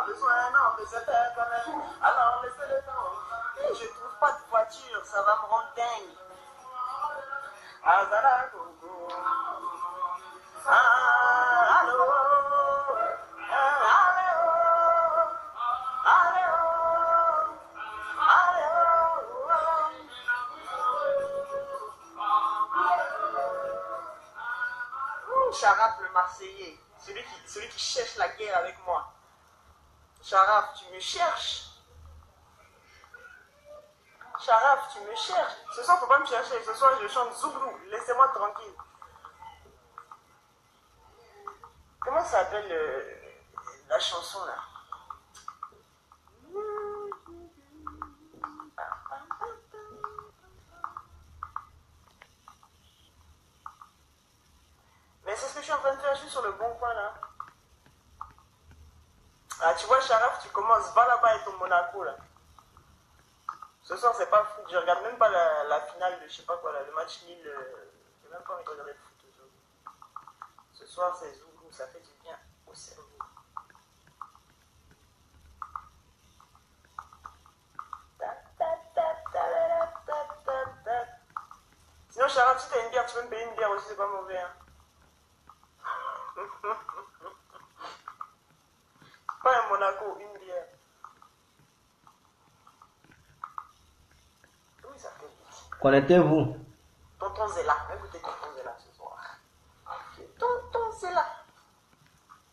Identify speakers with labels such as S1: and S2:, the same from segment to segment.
S1: besoin, non, mais c'est quand même. Alors, laissez-le temps. Et je trouve pas de voiture, ça va me rendre dingue. Azara Gogo. Ah, allô. Charaf le Marseillais, celui qui cherche la guerre avec moi. Charaf, tu me cherches. Charaf, tu me cherches. Ce soir, faut pas me chercher. Ce soir, je chante Zouglou. Laissez-moi tranquille. Comment ça s'appelle la chanson là? Mais c'est ce que je suis en train de faire. Je suis sur le bon point là. Ah, tu vois, Charaf, tu commences. Va là-bas et ton Monaco là. Ce soir, c'est pas fou. Je regarde même pas la finale de je sais pas quoi là, le match nul. J'ai même pas envie de regarder le foot aujourd'hui. Ce soir, c'est Zoulou, ça fait du bien au cerveau. Sinon, Charaf, si t'as une bière, tu peux me payer une bière aussi, c'est pas mauvais. Hein. Pas un Monaco, une bière. Oui, ça fait vite.
S2: Connectez-vous.
S1: Tonton Zella, écoutez Tonton Zella ce soir. Tonton Zella.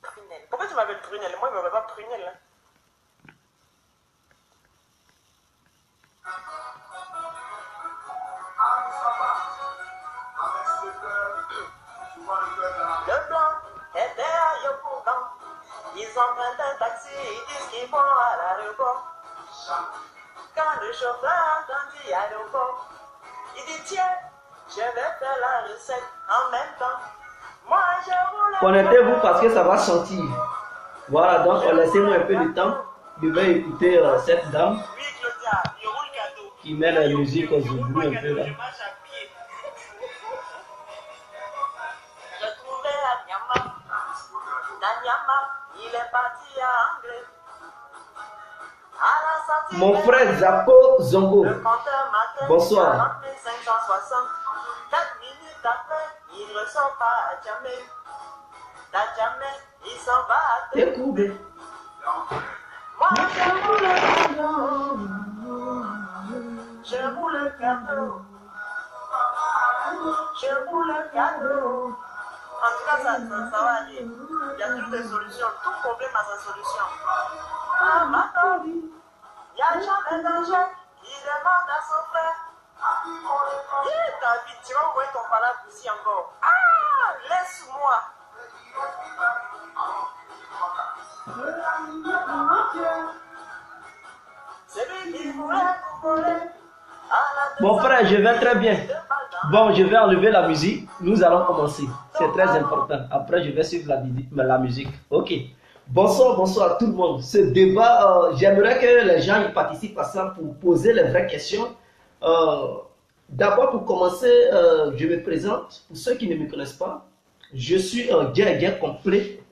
S1: Prunelle. Pourquoi tu m'appelles Prunelle? Moi, il ne m'appelle pas Prunelle. Hein. Le blanc est derrière Yokogan. Ils empruntent un taxi, ils disent qu'ils vont à l'aéroport. Quand le chauffeur entendit aéroport, il dit tiens, je vais faire la recette en même temps. Moi je roule.
S2: Connectez-vous parce que ça va sortir. Voilà, donc laissez-moi un peu de temps. Je vais écouter cette dame
S1: Oui, Claudia, il roule cadeau.
S2: qui met la musique au zoubou un peu là.
S1: Je marche à pied. Je trouvais à Nyama. Nyama, il est parti à Anglais. À la sortie
S2: Mon frère Zako Zongo.
S1: le compteur marquait
S2: Bonsoir.
S1: 40 560. 4 minutes après, il ressort pas à Djamé. À Djamé, il s'en va à Té.
S2: Écoutez.
S1: Moi, je roule le cadeau. Je roule le cadeau. Je roule le cadeau. En tout cas, ça va aller. Il y a toujours des solutions. Tout problème a sa solution. Ah, maintenant, il n'y a jamais danger qui demande à son frère. David, tu vas envoyer ton palabre ici encore. Ah, laisse-moi. C'est lui qui voulait vous voler.
S2: Mon frère, je vais très bien. Bon, je vais enlever la musique. Nous allons commencer. C'est très important. Après, je vais suivre la musique. Ok. Bonsoir, bonsoir tout le monde. Ce débat, j'aimerais que les gens y participent à ça pour poser les vraies questions. D'abord, pour commencer, je me présente. Pour ceux qui ne me connaissent pas, je suis un guerrier complet,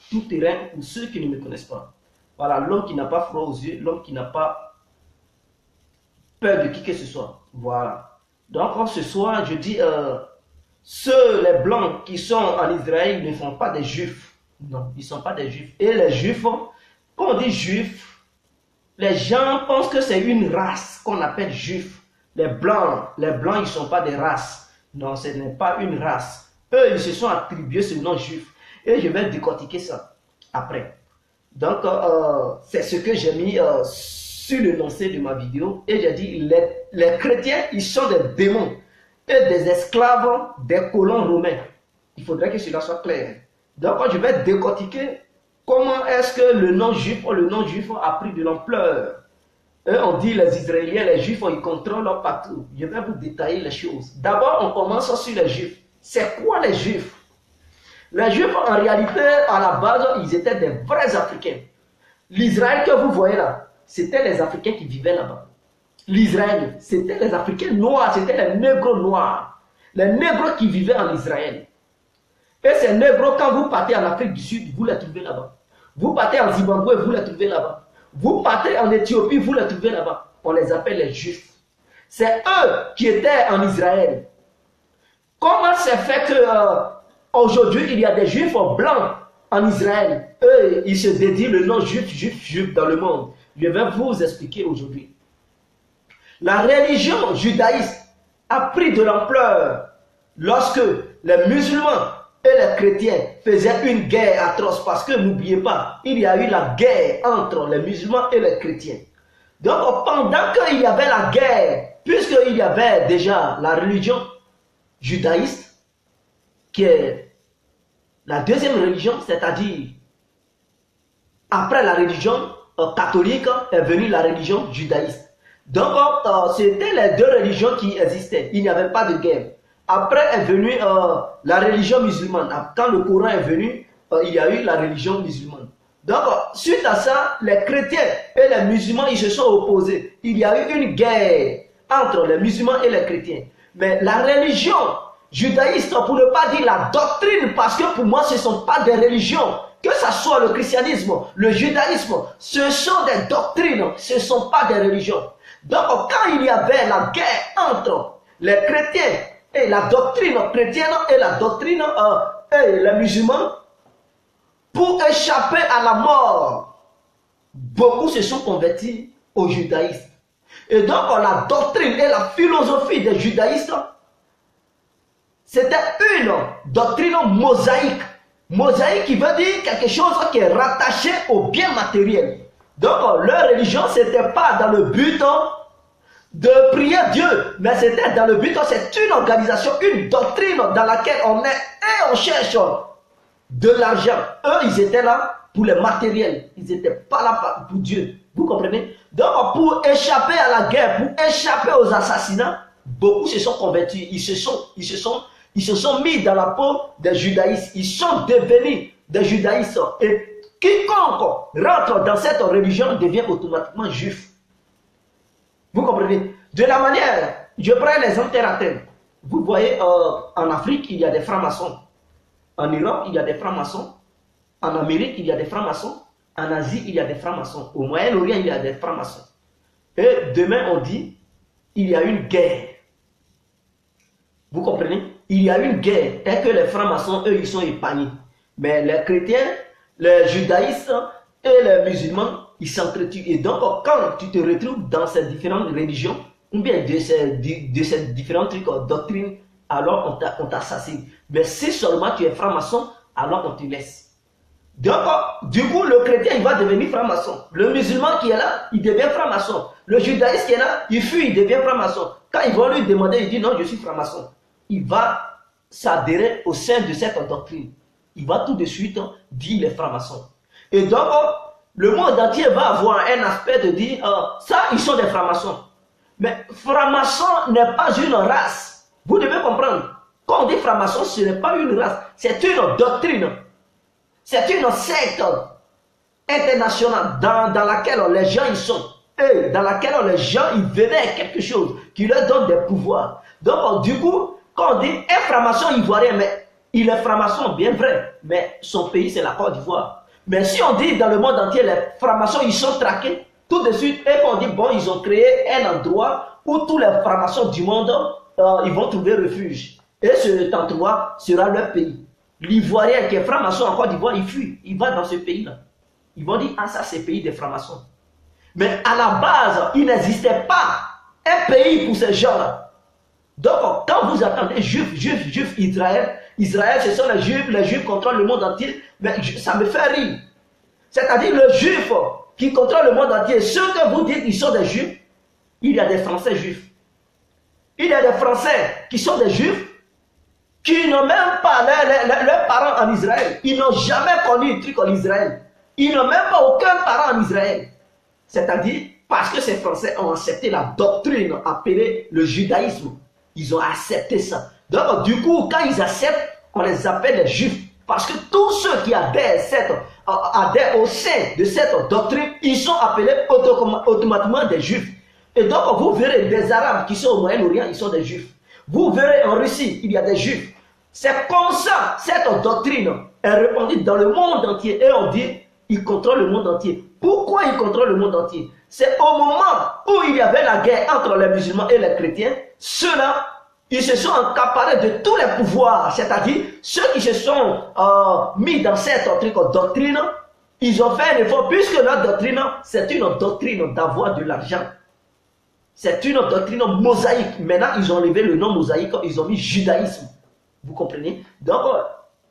S2: tout terrain, pour ceux qui ne me connaissent pas. Voilà, l'homme qui n'a pas froid aux yeux, l'homme qui n'a pas peur de qui que ce soit. Voilà. Donc, ce soir, je dis, ceux, les blancs qui sont en Israël ne sont pas des juifs. Non, ils ne sont pas des juifs. Et les juifs, quand on dit juifs, les gens pensent que c'est une race qu'on appelle juif. Les blancs, ils ne sont pas des races. Non, ce n'est pas une race. Eux, ils se sont attribués ce nom juif. Et je vais décortiquer ça après. Donc, c'est ce que j'ai mis sur l'énoncé de ma vidéo. Et j'ai dit, les chrétiens, ils sont des démons. Et des esclaves, des colons romains. Il faudrait que cela soit clair. Donc, je vais décortiquer comment est-ce que le nom juif a pris de l'ampleur. On dit les Israéliens, les Juifs, ils contrôlent partout. Je vais vous détailler les choses. D'abord, on commence sur les Juifs. C'est quoi les Juifs? Les Juifs, en réalité, à la base, ils étaient des vrais Africains. L'Israël que vous voyez là, c'était les Africains qui vivaient là-bas. L'Israël, c'était les Africains noirs, c'était les négros noirs. Les négros qui vivaient en Israël. Et ces négros, quand vous partez en Afrique du Sud, vous les trouvez là-bas. Vous partez en Zimbabwe, vous les trouvez là-bas. Vous partez en Éthiopie, vous les trouvez là-bas. On les appelle les Juifs. C'est eux qui étaient en Israël. Comment c'est fait que aujourd'hui il y a des Juifs blancs en Israël? Eux, ils se dédient le nom juif dans le monde. Je vais vous expliquer aujourd'hui. La religion judaïste a pris de l'ampleur lorsque les musulmans et les chrétiens faisaient une guerre atroce. Parce que n'oubliez pas, il y a eu la guerre entre les musulmans et les chrétiens. Donc pendant qu'il y avait la guerre, puisqu'il y avait déjà la religion judaïste, qui est la deuxième religion, c'est-à-dire après la religion catholique est venue la religion judaïste. Donc c'était les deux religions qui existaient, il n'y avait pas de guerre. Après est venue la religion musulmane. Quand le Coran est venu, il y a eu la religion musulmane. Donc suite à ça, les chrétiens et les musulmans ils se sont opposés. Il y a eu une guerre entre les musulmans et les chrétiens. Mais la religion judaïste, pour ne pas dire la doctrine, parce que pour moi ce ne sont pas des religions, que ce soit le christianisme, le judaïsme, ce sont des doctrines, ce ne sont pas des religions. Donc quand il y avait la guerre entre les chrétiens et la doctrine chrétienne et la doctrine et les musulmans, pour échapper à la mort, beaucoup se sont convertis au judaïsme. Et donc la doctrine et la philosophie des judaïstes, c'était une doctrine mosaïque. Mosaïque qui veut dire quelque chose qui est rattaché au bien matériel. Donc leur religion, ce n'était pas dans le but de prier Dieu, mais c'était dans le but, c'est une organisation, une doctrine dans laquelle on est et on cherche de l'argent. Eux, ils étaient là pour le matériel. Ils n'étaient pas là pour Dieu. Vous comprenez? Donc pour échapper à la guerre, pour échapper aux assassinats, beaucoup se sont convertis. Ils se sont mis dans la peau des judaïstes. Ils sont devenus des judaïstes. Et quiconque rentre dans cette religion devient automatiquement juif. Vous comprenez? De la manière, je prends l'exemple terre à terre. Vous voyez, en Afrique, il y a des francs-maçons. En Europe, il y a des francs-maçons. En Amérique, il y a des francs-maçons. En Asie, il y a des francs-maçons. Au Moyen-Orient, il y a des francs-maçons. Et demain, on dit, il y a une guerre. Vous comprenez? Il y a une guerre. Et que les francs-maçons, eux, ils sont épargnés. Mais les chrétiens, les judaïstes et les musulmans, ils s'entretuent. Et donc, quand tu te retrouves dans ces différentes religions, ou bien de ces différents trucs, doctrines, alors on t'assassine. Mais si seulement tu es franc-maçon, alors on te laisse. Donc, du coup, le chrétien, il va devenir franc-maçon. Le musulman qui est là, il devient franc-maçon. Le judaïste qui est là, il fuit, il devient franc-maçon. Quand ils vont lui demander, il dit non, je suis franc-maçon. Il va s'adhérer au sein de cette doctrine. Il va tout de suite dire les francs-maçons. Et donc, le monde entier va avoir un aspect de dire, ça, ils sont des francs-maçons. Mais franc-maçon n'est pas une race. Vous devez comprendre. Quand on dit franc-maçon, ce n'est pas une race. C'est une doctrine. C'est une secte internationale dans laquelle les gens ils sont. Et dans laquelle les gens ils venaient quelque chose qui leur donne des pouvoirs. Donc, du coup, quand on dit un franc-maçon ivoirien, mais il est franc-maçon, bien vrai. Mais son pays, c'est la Côte d'Ivoire. Mais si on dit dans le monde entier, les francs-maçons, ils sont traqués, tout de suite, et on dit, bon, ils ont créé un endroit où tous les francs-maçons du monde, ils vont trouver refuge. Et cet endroit sera leur pays. L'Ivoirien qui est franc-maçon en Côte d'Ivoire, il fuit, il va dans ce pays-là. Ils vont dire, ah, ça c'est le pays des francs-maçons. Mais à la base, il n'existait pas un pays pour ces gens-là. Donc, quand vous attendez juifs, Israël, ce sont les juifs contrôlent le monde entier, mais ça me fait rire. C'est-à-dire le juif qui contrôle le monde entier, ceux que vous dites qu'ils sont des juifs, il y a des Français juifs. Il y a des Français qui sont des juifs, qui n'ont même pas leurs parents en Israël. Ils n'ont jamais connu un truc en Israël. Ils n'ont même pas aucun parent en Israël. C'est-à-dire, parce que ces Français ont accepté la doctrine appelée le judaïsme. Ils ont accepté ça. Donc, du coup, quand ils acceptent, on les appelle les juifs. Parce que tous ceux qui adhèrent au sein de cette doctrine, ils sont appelés automatiquement des juifs. Et donc, vous verrez des Arabes qui sont au Moyen-Orient, ils sont des juifs. Vous verrez en Russie, il y a des juifs. C'est comme ça, cette doctrine est répandue dans le monde entier. Et on dit, ils contrôlent le monde entier. Pourquoi ils contrôlent le monde entier? C'est au moment où il y avait la guerre entre les musulmans et les chrétiens, ceux-là, ils se sont accaparés de tous les pouvoirs, c'est-à-dire ceux qui se sont mis dans cette doctrine, ils ont fait un effort, puisque leur doctrine, c'est une doctrine d'avoir de l'argent. C'est une doctrine mosaïque. Maintenant, ils ont enlevé le nom mosaïque, ils ont mis judaïsme. Vous comprenez? Donc,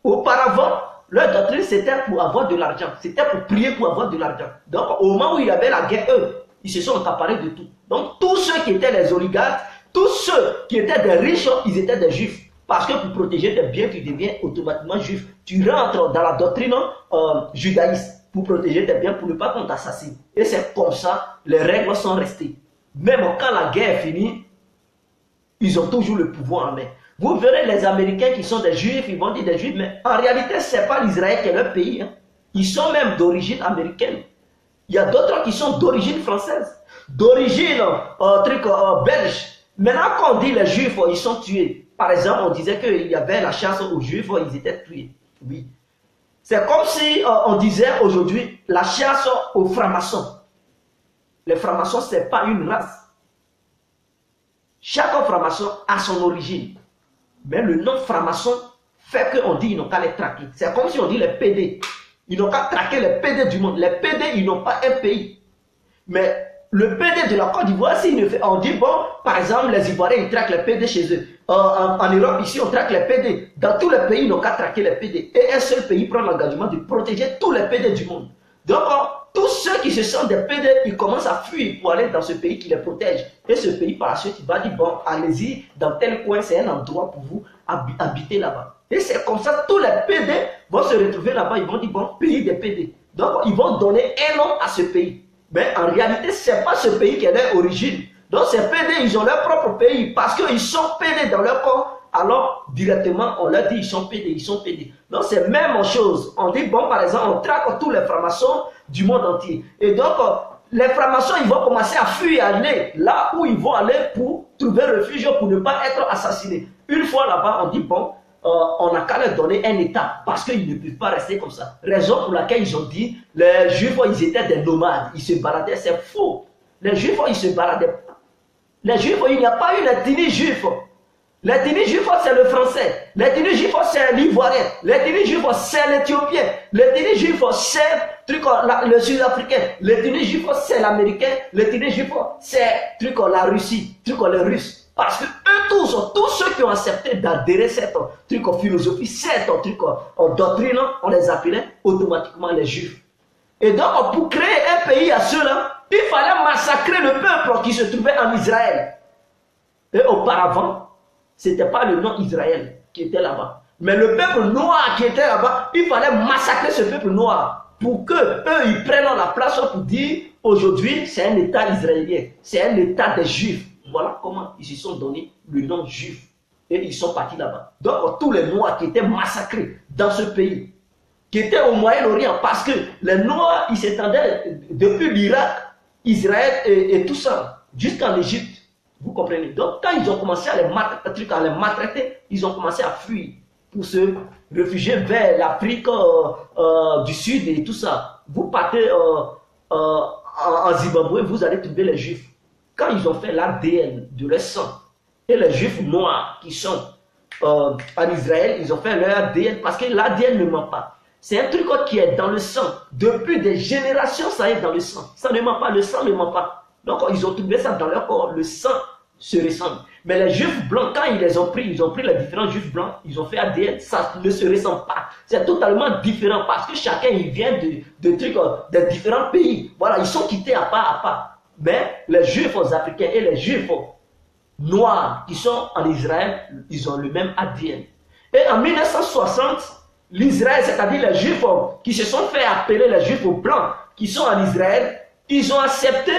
S2: auparavant, leur doctrine, c'était pour avoir de l'argent. C'était pour prier pour avoir de l'argent. Donc, au moment où il y avait la guerre, eux, ils se sont accaparés de tout. Donc, tous ceux qui étaient les oligarques, tous ceux qui étaient des riches, ils étaient des juifs. Parce que pour protéger tes biens, tu deviens automatiquement juif. Tu rentres dans la doctrine judaïste pour protéger tes biens, pour ne pas qu'on t'assassine. Et c'est comme ça, les règles sont restées. Même quand la guerre est finie, ils ont toujours le pouvoir en main. Vous verrez les Américains qui sont des juifs, ils vont dire des juifs, mais en réalité, ce n'est pas l'Israël qui est leur pays. Hein. Ils sont même d'origine américaine. Il y a d'autres qui sont d'origine française, d'origine belge. Maintenant, quand on dit les juifs, ils sont tués. Par exemple, on disait qu'il y avait la chasse aux juifs, ils étaient tués. Oui. C'est comme si on disait aujourd'hui la chasse aux francs-maçons. Les francs-maçons, ce n'est pas une race. Chaque franc-maçon a son origine. Mais le nom franc-maçon fait qu'on dit qu'ils n'ont qu'à les traquer. C'est comme si on dit les PD. Ils n'ont qu'à traquer les PD du monde. Les PD, ils n'ont pas un pays. Mais le PD de la Côte d'Ivoire, on dit, bon, par exemple, les Ivoiriens, ils traquent les PD chez eux. En Europe, ici, on traque les PD. Dans tous les pays, ils n'ont qu'à traquer les PD. Et un seul pays prend l'engagement de protéger tous les PD du monde. Donc, tous ceux qui se sentent des PD, ils commencent à fuir pour aller dans ce pays qui les protège. Et ce pays, par la suite, il va dire, bon, allez-y, dans tel coin, c'est un endroit pour vous habiter là-bas. Et c'est comme ça, tous les PD vont se retrouver là-bas, ils vont dire, bon, pays des PD. Donc, ils vont donner un nom à ce pays. Mais en réalité, ce n'est pas ce pays qui est leur origine. Donc, ces PD, ils ont leur propre pays parce qu'ils sont PD dans leur corps. Alors, directement, on leur dit, ils sont PD, ils sont PD. Donc, c'est la même chose. On dit, bon, par exemple, on traque tous les francs-maçons du monde entier. Et donc, les francs-maçons, ils vont commencer à fuir, aller là où ils vont aller pour trouver refuge, pour ne pas être assassinés. Une fois là-bas, on dit, bon, on n'a qu'à leur donner un état parce qu'ils ne peuvent pas rester comme ça. Raison pour laquelle ils ont dit, les juifs, ils étaient des nomades, ils se baladaient, c'est faux. Les juifs, ils se baladaient. Les juifs, il n'y a pas eu l'ethnie juif. L'ethnie juif, c'est le français. L'ethnie juif, c'est l'ivoirien. L'ethnie juif, c'est l'éthiopien. L'ethnie juif, c'est le sud-africain. L'ethnie juif, c'est l'américain. L'ethnie juif, c'est la Russie, les Russes. Parce que eux tous ceux qui ont accepté d'adhérer à cette philosophie, cette doctrine, on les appelait automatiquement les juifs. Et donc, pour créer un pays à ceux-là, il fallait massacrer le peuple qui se trouvait en Israël. Et auparavant, ce n'était pas le nom Israël qui était là-bas. Mais le peuple noir qui était là-bas, il fallait massacrer ce peuple noir pour qu'eux, ils prennent la place pour dire aujourd'hui, c'est un État israélien, c'est un État des Juifs. Voilà comment ils se sont donné le nom juif. Et ils sont partis là-bas. Donc, tous les Noirs qui étaient massacrés dans ce pays, qui étaient au Moyen-Orient, parce que les Noirs, ils s'étendaient depuis l'Irak, Israël et tout ça, jusqu'en Égypte. Vous comprenez? Donc, quand ils ont commencé à les maltraiter, ils ont commencé à fuir pour se réfugier vers l'Afrique du Sud et tout ça. Vous partez en Zimbabwe, vous allez trouver les Juifs. Quand ils ont fait l'ADN de leur sang, et les Juifs noirs qui sont en Israël, ils ont fait leur ADN parce que l'ADN ne ment pas. C'est un truc qui est dans le sang. Depuis des générations, ça est dans le sang. Ça ne ment pas, le sang ne ment pas. Donc, ils ont trouvé ça dans leur corps. Le sang se ressemble. Mais les juifs blancs, quand ils les ont pris les différents juifs blancs, ils ont fait ADN, ça ne se ressemble pas. C'est totalement différent parce que chacun, il vient de trucs, de différents pays. Voilà, ils sont quittés à part à part. Mais les juifs africains et les juifs noirs qui sont en Israël, ils ont le même ADN. Et en 1960, l'Israël, c'est-à-dire les juifs qui se sont fait appeler les juifs blancs, qui sont en Israël, ils ont accepté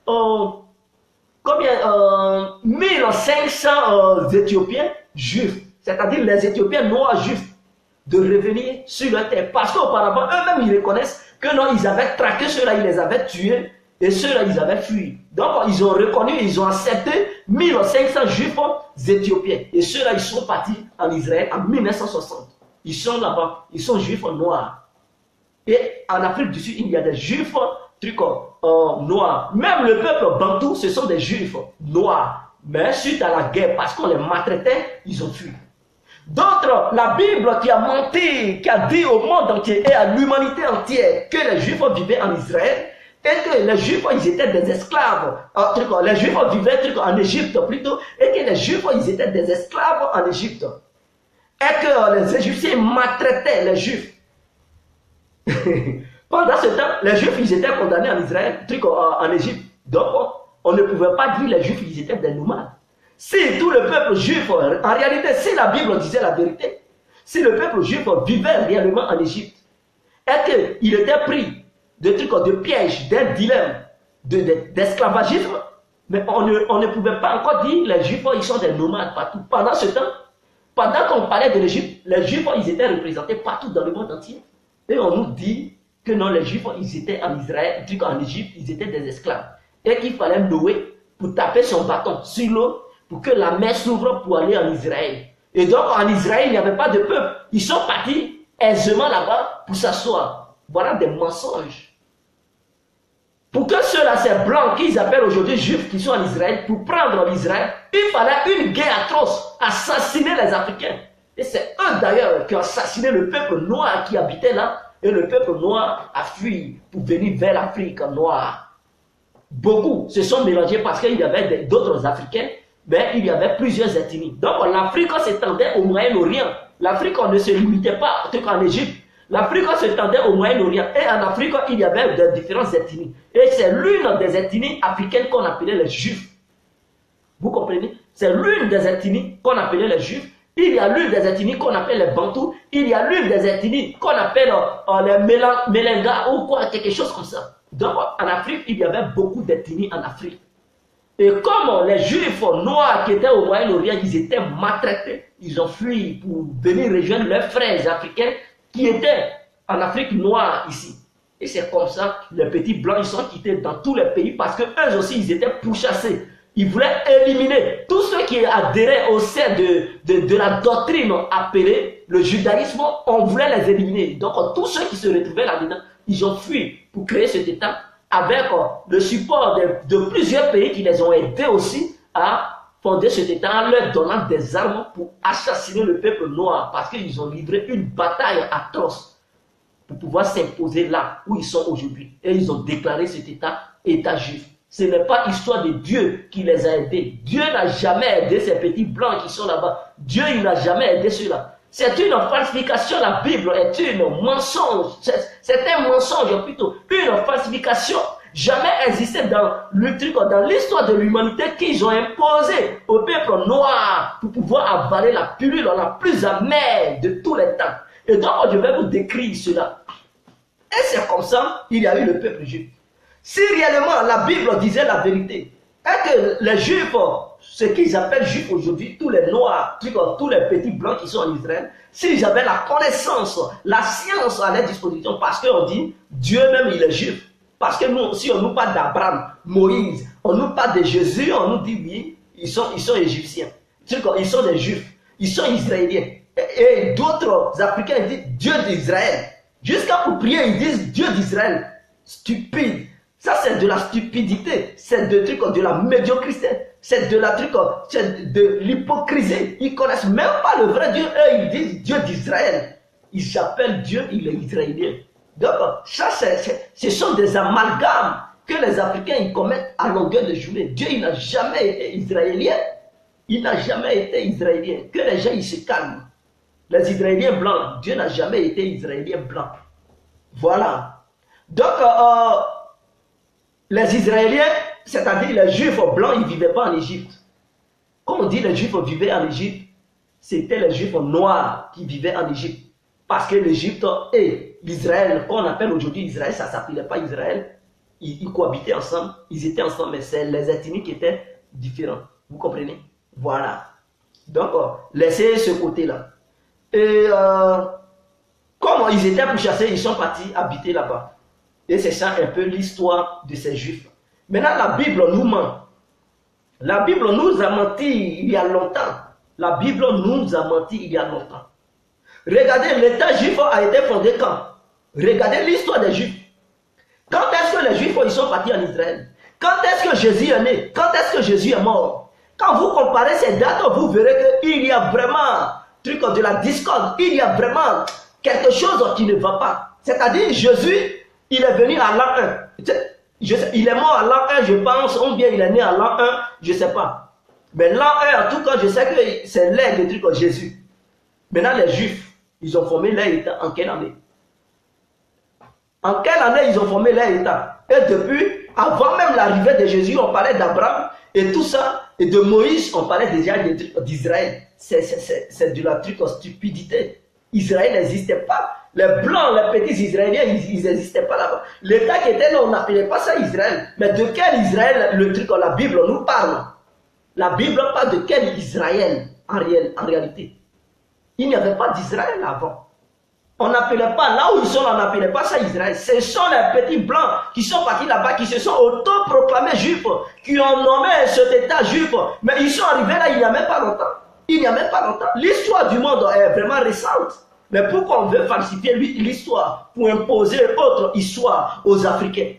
S2: 1500 Éthiopiens juifs, c'est-à-dire les Éthiopiens noirs juifs, de revenir sur leur terre. Parce qu'auparavant, eux-mêmes, ils reconnaissent que non, ils avaient traqué ceux-là, ils les avaient tués, et ceux-là, ils avaient fui. Donc, ils ont reconnu, ils ont accepté 1500 juifs éthiopiens. Et ceux-là, ils sont partis en Israël en 1960. Ils sont là-bas, ils sont juifs noirs. Et en Afrique du Sud, il y a des juifs noirs. Même le peuple bantou, ce sont des juifs noirs. Mais suite à la guerre, parce qu'on les maltraitait, ils ont fui. D'autres, la Bible qui a menti, qui a dit au monde entier et à l'humanité entière que les juifs vivaient en Israël et que les juifs ils étaient des esclaves. Les juifs vivaient en Égypte plutôt et que les juifs ils étaient des esclaves en Égypte. Et que les Égyptiens maltraitaient les juifs. Pendant ce temps, les juifs ils étaient condamnés en Israël, en Égypte. Donc on ne pouvait pas dire les juifs ils étaient des nomades. Si tout le peuple juif, en réalité, si la Bible disait la vérité, si le peuple juif vivait réellement en Égypte, et qu'il était pris de pièges, d'un dilemme, d'esclavagisme, mais on ne pouvait pas encore dire les juifs, ils sont des nomades partout. Pendant ce temps, pendant qu'on parlait de l'Égypte, les juifs, ils étaient représentés partout dans le monde entier. Et on nous dit que non, les juifs, ils étaient en Israël, en Égypte, ils étaient des esclaves. Et qu'il fallait Noé pour taper son bâton sur l'eau, pour que la mer s'ouvre pour aller en Israël. Et donc en Israël, il n'y avait pas de peuple. Ils sont partis aisément là-bas pour s'asseoir. Voilà des mensonges. Pour que ceux-là, ces blancs qu'ils appellent aujourd'hui juifs qui sont en Israël, pour prendre l'Israël, il fallait une guerre atroce, assassiner les Africains. Et c'est eux d'ailleurs qui ont assassiné le peuple noir qui habitait là. Et le peuple noir a fui pour venir vers l'Afrique noire. Beaucoup se sont mélangés parce qu'il y avait d'autres Africains. Mais il y avait plusieurs ethnies. Donc l'Afrique s'étendait au Moyen-Orient. L'Afrique ne se limitait pas en Égypte. L'Afrique s'étendait au Moyen-Orient. Et en Afrique, il y avait de différentes ethnies. Et c'est l'une des ethnies africaines qu'on appelait les Juifs. Vous comprenez? C'est l'une des ethnies qu'on appelait les Juifs. Il y a l'une des ethnies qu'on appelle les Bantous. Il y a l'une des ethnies qu'on appelle les Mélengas ou quoi, quelque chose comme ça. Donc en Afrique, il y avait beaucoup d'ethnies en Afrique. Et comme les juifs noirs qui étaient au Moyen-Orient, ils étaient maltraités, ils ont fui pour venir rejoindre leurs frères africains qui étaient en Afrique noire ici. Et c'est comme ça que les petits blancs, ils sont quittés dans tous les pays parce qu'eux aussi, ils étaient pourchassés. Ils voulaient éliminer tous ceux qui adhéraient au sein de la doctrine appelée le judaïsme, on voulait les éliminer. Donc tous ceux qui se retrouvaient là-dedans, ils ont fui pour créer cet État avec le support de plusieurs pays qui les ont aidés aussi à fonder cet État en leur donnant des armes pour assassiner le peuple noir parce qu'ils ont livré une bataille atroce pour pouvoir s'imposer là où ils sont aujourd'hui. Et ils ont déclaré cet État juif. Ce n'est pas l'histoire de Dieu qui les a aidés. Dieu n'a jamais aidé ces petits blancs qui sont là-bas. Dieu, il n'a jamais aidé ceux-là. C'est une falsification, la Bible est un mensonge. C'est un mensonge plutôt, une falsification. Jamais existé dans le truc, dans l'histoire de l'humanité qu'ils ont imposé au peuple noir pour pouvoir avaler la pilule la plus amère de tous les temps. Et donc, je vais vous décrire cela. Et c'est comme ça qu'il y a eu le peuple juif. Si réellement la Bible disait la vérité, et que les juifs, ce qu'ils appellent juifs aujourd'hui, tous les noirs, tous les petits blancs qui sont en Israël, s'ils avaient la connaissance, la science à leur disposition, parce qu'on dit, Dieu même il est juif. Parce que nous, si on nous parle d'Abraham, Moïse, on nous parle de Jésus, on nous dit oui, ils sont égyptiens. Ils sont des juifs, ils sont israéliens. Et d'autres Africains disent Dieu d'Israël. Jusqu'à pour prier, ils disent Dieu d'Israël. Stupide. Ça, c'est de la stupidité. C'est de la médiocrité. C'est de l'hypocrisie. Ils ne connaissent même pas le vrai Dieu. Eux, ils disent Dieu d'Israël. Ils s'appellent Dieu, il est israélien. Donc, ça, ce sont des amalgames que les Africains ils commettent à longueur de journée. Dieu, il n'a jamais été israélien. Il n'a jamais été israélien. Que les gens, ils se calment. Les Israéliens blancs, Dieu n'a jamais été israélien blanc. Voilà. Donc, les Israéliens, c'est-à-dire les Juifs blancs, ils ne vivaient pas en Égypte. Quand on dit les Juifs vivaient en Égypte, c'était les Juifs noirs qui vivaient en Égypte. Parce que l'Égypte et l'Israël, qu'on appelle aujourd'hui Israël, ça ne s'appelait pas Israël. Ils cohabitaient ensemble, ils étaient ensemble, mais c'est les ethnies qui étaient différentes. Vous comprenez? Voilà. Donc, laissez ce côté-là. Et comme ils étaient pourchassés, ils sont partis habiter là-bas. Et c'est ça un peu l'histoire de ces Juifs. Maintenant, la Bible nous ment. La Bible nous a menti il y a longtemps. La Bible nous a menti il y a longtemps. Regardez, l'État juif a été fondé quand? Regardez l'histoire des Juifs. Quand est-ce que les Juifs ils sont partis en Israël? Quand est-ce que Jésus est né? Quand est-ce que Jésus est mort? Quand vous comparez ces dates, vous verrez qu'il y a vraiment truc de la discorde. Il y a vraiment quelque chose qui ne va pas. C'est-à-dire Jésus, il est venu à l'an 1. Il est mort à l'an 1, je pense, ou bien il est né à l'an 1, je ne sais pas. Mais l'an 1, en tout cas, je sais que c'est l'ère de truc de Jésus. Maintenant, les Juifs, ils ont formé leur État en quelle année? En quelle année ils ont formé leur État? Et depuis, avant même l'arrivée de Jésus, on parlait d'Abraham et tout ça, et de Moïse, on parlait déjà d'Israël. C'est de la truc de stupidité. Israël n'existait pas. Les blancs, les petits Israéliens, ils n'existaient pas là-bas. L'État qui était là, on n'appelait pas ça Israël. Mais de quel Israël, le truc, la Bible nous parle? La Bible parle de quel Israël en réalité? Il n'y avait pas d'Israël avant. On n'appelait pas, là où ils sont, on n'appelait pas ça Israël. Ce sont les petits blancs qui sont partis là-bas, qui se sont autoproclamés juifs, qui ont nommé cet État juif. Mais ils sont arrivés là, il n'y a même pas longtemps. Il n'y a même pas longtemps. L'histoire du monde est vraiment récente. Mais pourquoi on veut falsifier l'histoire pour imposer autre histoire aux Africains?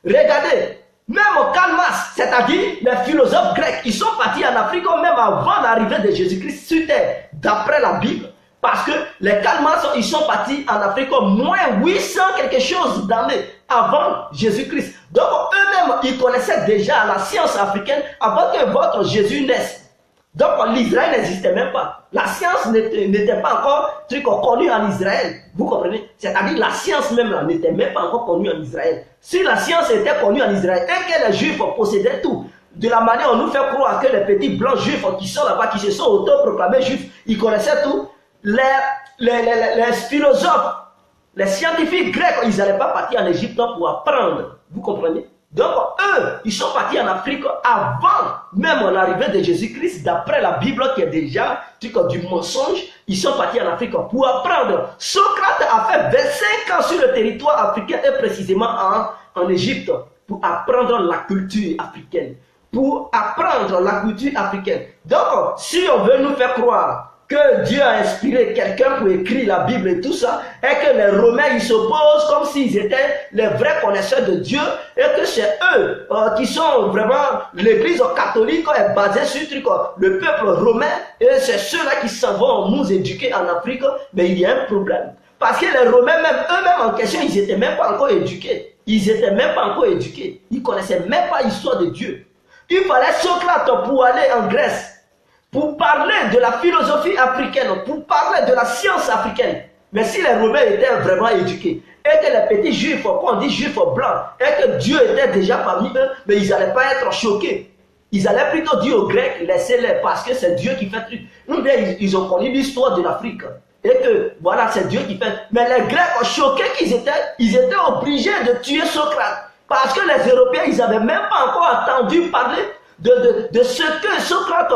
S2: Regardez, même au Kalmas, c'est-à-dire les philosophes grecs, ils sont partis en Afrique même avant l'arrivée de Jésus-Christ sur terre, d'après la Bible. Parce que les Kalmas, ils sont partis en Afrique moins 800 quelque chose d'années avant Jésus-Christ. Donc eux-mêmes, ils connaissaient déjà la science africaine avant que votre Jésus naisse. Donc l'Israël n'existait même pas. La science n'était pas encore connue en Israël. Vous comprenez? C'est-à-dire la science même n'était même pas encore connue en Israël. Si la science était connue en Israël et que les Juifs possédaient tout, de la manière on nous fait croire que les petits blancs juifs qui sont là-bas, qui se sont autoproclamés juifs, ils connaissaient tout. Les philosophes, les scientifiques grecs, ils n'allaient pas partir en Égypte pour apprendre. Vous comprenez? Donc eux, ils sont partis en Afrique avant même l'arrivée de Jésus-Christ, d'après la Bible qui est déjà du mensonge. Ils sont partis en Afrique pour apprendre. Socrate a fait 25 ans sur le territoire africain et précisément en Égypte pour apprendre la culture africaine. Pour apprendre la culture africaine. Donc, si on veut nous faire croire que Dieu a inspiré quelqu'un pour écrire la Bible et tout ça, et que les Romains ils s'opposent comme s'ils étaient les vrais connaisseurs de Dieu, et que c'est eux qui sont vraiment, l'église catholique est basée sur le peuple romain, et c'est ceux-là qui s'en vont nous éduquer en Afrique, mais il y a un problème. Parce que les Romains, même eux-mêmes en question, ils n'étaient même pas encore éduqués. Ils n'étaient même pas encore éduqués. Ils ne connaissaient même pas l'histoire de Dieu. Il fallait Socrate pour aller en Grèce, pour parler de la philosophie africaine, pour parler de la science africaine. Mais si les Romains étaient vraiment éduqués, et que les petits juifs, qu'on dit juifs blancs, et que Dieu était déjà parmi eux, mais ils n'allaient pas être choqués. Ils allaient plutôt dire aux Grecs, laissez-les, parce que c'est Dieu qui fait tout. Nous, bien, ils ont connu l'histoire de l'Afrique. Et que, voilà, c'est Dieu qui fait. Mais les Grecs ont choqué qu'ils étaient obligés de tuer Socrate. Parce que les Européens, ils n'avaient même pas encore entendu parler de ce que Socrate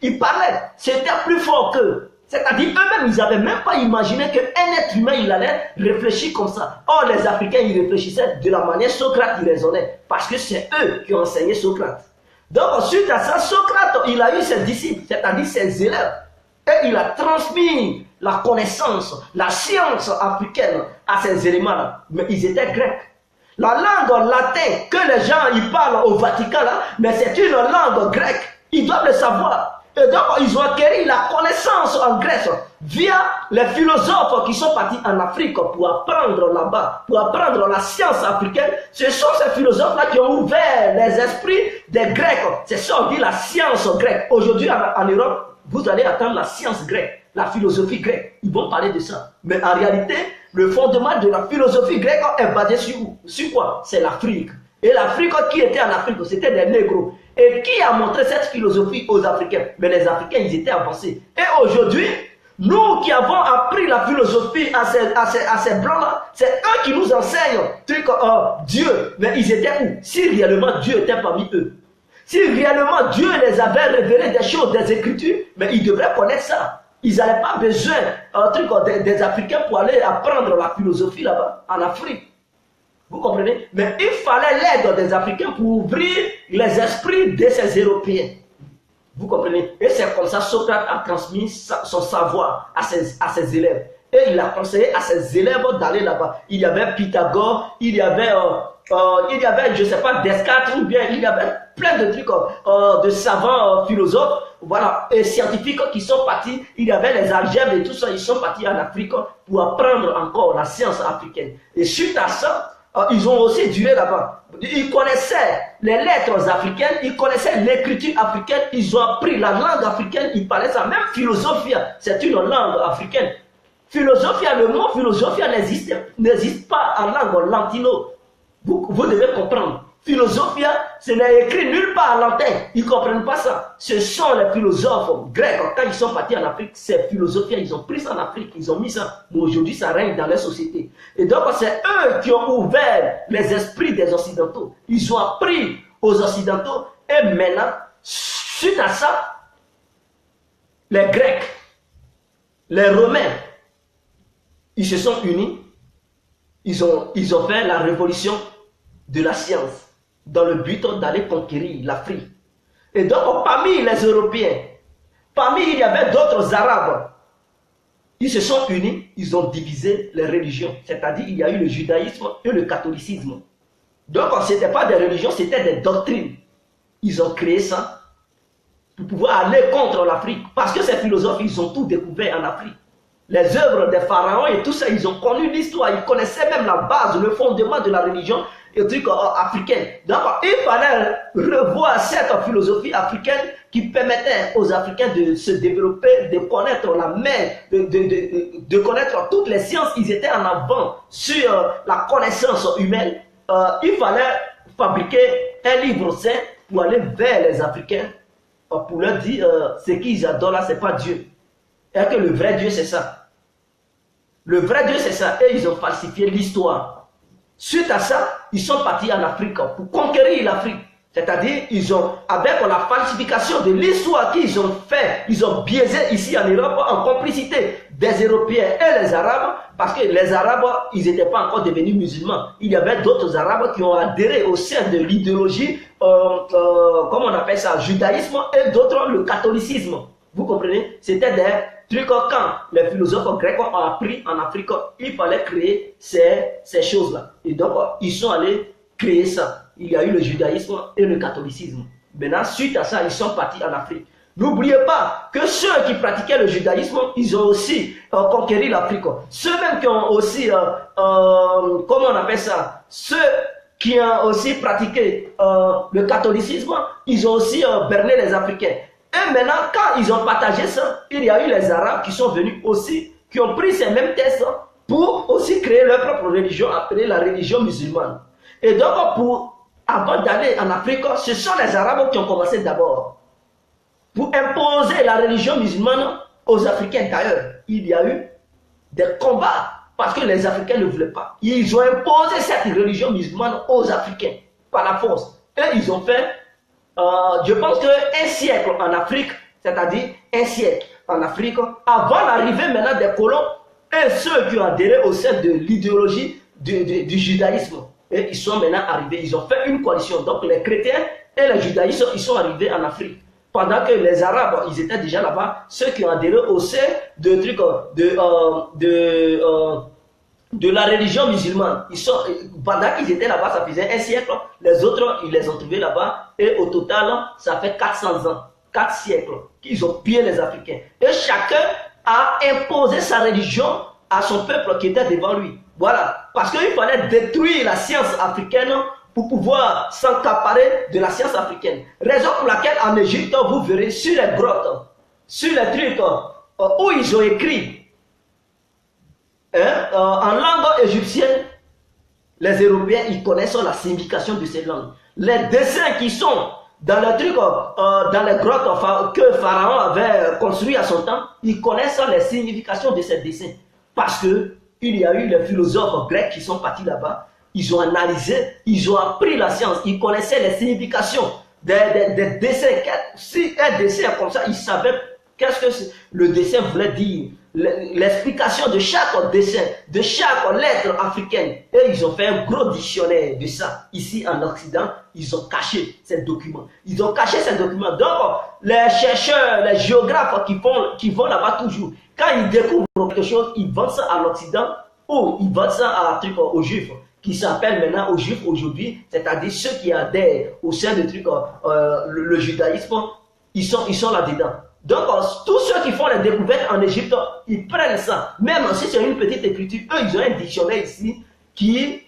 S2: il parlait. C'était plus fort qu'eux. C'est-à-dire eux-mêmes, ils n'avaient même pas imaginé qu'un être humain, il allait réfléchir comme ça. Or, les Africains, ils réfléchissaient de la manière Socrate, ils raisonnaient. Parce que c'est eux qui ont enseigné Socrate. Donc, suite à ça, Socrate, il a eu ses disciples, c'est-à-dire ses élèves. Et il a transmis la connaissance, la science africaine à ces éléments-là. Mais ils étaient grecs. La langue latine que les gens ils parlent au Vatican, là, mais c'est une langue grecque. Ils doivent le savoir. Et donc, ils ont acquis la connaissance en Grèce via les philosophes qui sont partis en Afrique pour apprendre là-bas, pour apprendre la science africaine. Ce sont ces philosophes-là qui ont ouvert les esprits des Grecs. C'est ça qu'on dit la science grecque. Aujourd'hui, en Europe, vous allez attendre la science grecque, la philosophie grecque. Ils vont parler de ça. Mais en réalité, le fondement de la philosophie grecque est basé sur quoi? C'est l'Afrique. Et l'Afrique, qui était en Afrique? C'était des négros. Et qui a montré cette philosophie aux Africains? Mais les Africains, ils étaient avancés. Et aujourd'hui, nous qui avons appris la philosophie à ces blancs-là, c'est eux qui nous enseignent Dieu. Mais ils étaient où? Si réellement Dieu était parmi eux. Si réellement Dieu les avait révélé des choses, des Écritures, mais ils devraient connaître ça. Ils n'avaient pas besoin des Africains pour aller apprendre la philosophie là-bas, en Afrique. Vous comprenez? Mais il fallait l'aide des Africains pour ouvrir les esprits de ces Européens. Vous comprenez? Et c'est comme ça que Socrate a transmis son savoir à ses élèves. Et il a conseillé à ses élèves d'aller là-bas. Il y avait Pythagore, il y avait, je ne sais pas, Descartes, ou bien il y avait plein de trucs, de savants philosophes, voilà, et scientifiques qui sont partis. Il y avait les algèbres et tout ça, ils sont partis en Afrique pour apprendre encore la science africaine. Et suite à ça, ils ont aussi duré là-bas. Ils connaissaient les lettres africaines, ils connaissaient l'écriture africaine, ils ont appris la langue africaine, ils parlaient ça. Même philosophia, c'est une langue africaine. Philosophia, le mot philosophia n'existe pas en langue latino. Vous devez comprendre. Philosophia, ce n'est écrit nulle part en latin. Ils ne comprennent pas ça. Ce sont les philosophes grecs. Quand ils sont partis en Afrique, c'est philosophia. Ils ont pris ça en Afrique. Ils ont mis ça. Mais aujourd'hui, ça règne dans la société. Et donc, c'est eux qui ont ouvert les esprits des Occidentaux. Ils ont appris aux Occidentaux. Et maintenant, suite à ça, les Grecs, les Romains, ils se sont unis. Ils ont fait la révolution de la science dans le but d'aller conquérir l'Afrique. Et donc, parmi les Européens, il y avait d'autres Arabes. Ils se sont unis, ils ont divisé les religions. C'est-à-dire, il y a eu le judaïsme et le catholicisme. Donc, ce n'était pas des religions, c'était des doctrines. Ils ont créé ça pour pouvoir aller contre l'Afrique. Parce que ces philosophes, ils ont tout découvert en Afrique. Les œuvres des pharaons et tout ça, ils ont connu l'histoire, ils connaissaient même la base, le fondement de la religion et trucs africains. Donc, il fallait revoir cette philosophie africaine qui permettait aux Africains de se développer, de connaître la mer, de connaître toutes les sciences. Ils étaient en avant sur la connaissance humaine. Il fallait fabriquer un livre saint pour aller vers les Africains, pour leur dire ce qu'ils adorent là, ce n'est pas Dieu. Et que le vrai Dieu, c'est ça. Le vrai Dieu, c'est ça. Et ils ont falsifié l'histoire. Suite à ça, ils sont partis en Afrique pour conquérir l'Afrique. C'est-à-dire, avec la falsification de l'histoire qu'ils ont fait, ils ont biaisé ici en Europe en complicité des Européens et les Arabes, parce que les Arabes, ils n'étaient pas encore devenus musulmans. Il y avait d'autres Arabes qui ont adhéré au sein de l'idéologie, comment on appelle ça, judaïsme, et d'autres le catholicisme. Vous comprenez? C'était des trucs quand les philosophes grecs ont appris en Afrique, il fallait créer ces choses-là. Et donc, ils sont allés créer ça. Il y a eu le judaïsme et le catholicisme. Maintenant, suite à ça, ils sont partis en Afrique. N'oubliez pas que ceux qui pratiquaient le judaïsme, ils ont aussi conquéri l'Afrique. Ceux-mêmes qui ont aussi, comment on appelle ça, ceux qui ont aussi pratiqué le catholicisme, ils ont aussi berné les Africains. Et maintenant, quand ils ont partagé ça, il y a eu les Arabes qui sont venus aussi, qui ont pris ces mêmes tests pour aussi créer leur propre religion, appelée la religion musulmane. Et donc, avant d'aller en Afrique, ce sont les Arabes qui ont commencé d'abord. Pour imposer la religion musulmane aux Africains. D'ailleurs, il y a eu des combats parce que les Africains ne voulaient pas. Ils ont imposé cette religion musulmane aux Africains par la force. Et ils ont fait, je pense qu'un siècle en Afrique, c'est-à-dire un siècle en Afrique, avant l'arrivée maintenant des colons et ceux qui ont adhéré au sein de l'idéologie du judaïsme. Et ils sont maintenant arrivés, ils ont fait une coalition. Donc les chrétiens et les judaïstes, ils sont arrivés en Afrique. Pendant que les Arabes, ils étaient déjà là-bas, ceux qui ont adhéré au sein de la religion musulmane. Pendant qu'ils étaient là-bas, ça faisait un siècle. Les autres, ils les ont trouvés là-bas. Et au total, ça fait 400 ans, 4 siècles qu'ils ont pillé les Africains. Et chacun a imposé sa religion à son peuple qui était devant lui. Voilà, parce qu'il fallait détruire la science africaine pour pouvoir s'accaparer de la science africaine. Raison pour laquelle en Égypte, vous verrez sur les grottes, sur les trucs où ils ont écrit en langue égyptienne, les Européens, ils connaissent la signification de ces langues. Les dessins qui sont dans les trucs, dans les grottes que Pharaon avait construit à son temps, ils connaissent les significations de ces dessins. Parce que il y a eu les philosophes grecs qui sont partis là-bas, ils ont analysé, ils ont appris la science, ils connaissaient les significations des dessins. Si un dessin comme ça, ils savaient qu'est-ce que le dessin voulait dire, l'explication de chaque dessin, de chaque lettre africaine. Et ils ont fait un gros dictionnaire de ça. Ici en Occident, ils ont caché ces documents. Ils ont caché ces documents. Donc, les chercheurs, les géographes qui vont là-bas toujours, quand ils découvrent quelque chose, ils vendent ça à l'Occident ou ils vendent ça à un truc aux Juifs, qui s'appellent maintenant aux Juifs aujourd'hui, c'est-à-dire ceux qui adhèrent au sein de trucs, le judaïsme, ils sont là-dedans. Donc, tous ceux qui font les découvertes en Égypte, ils prennent ça. Même si c'est une petite écriture, eux, ils ont un dictionnaire ici qui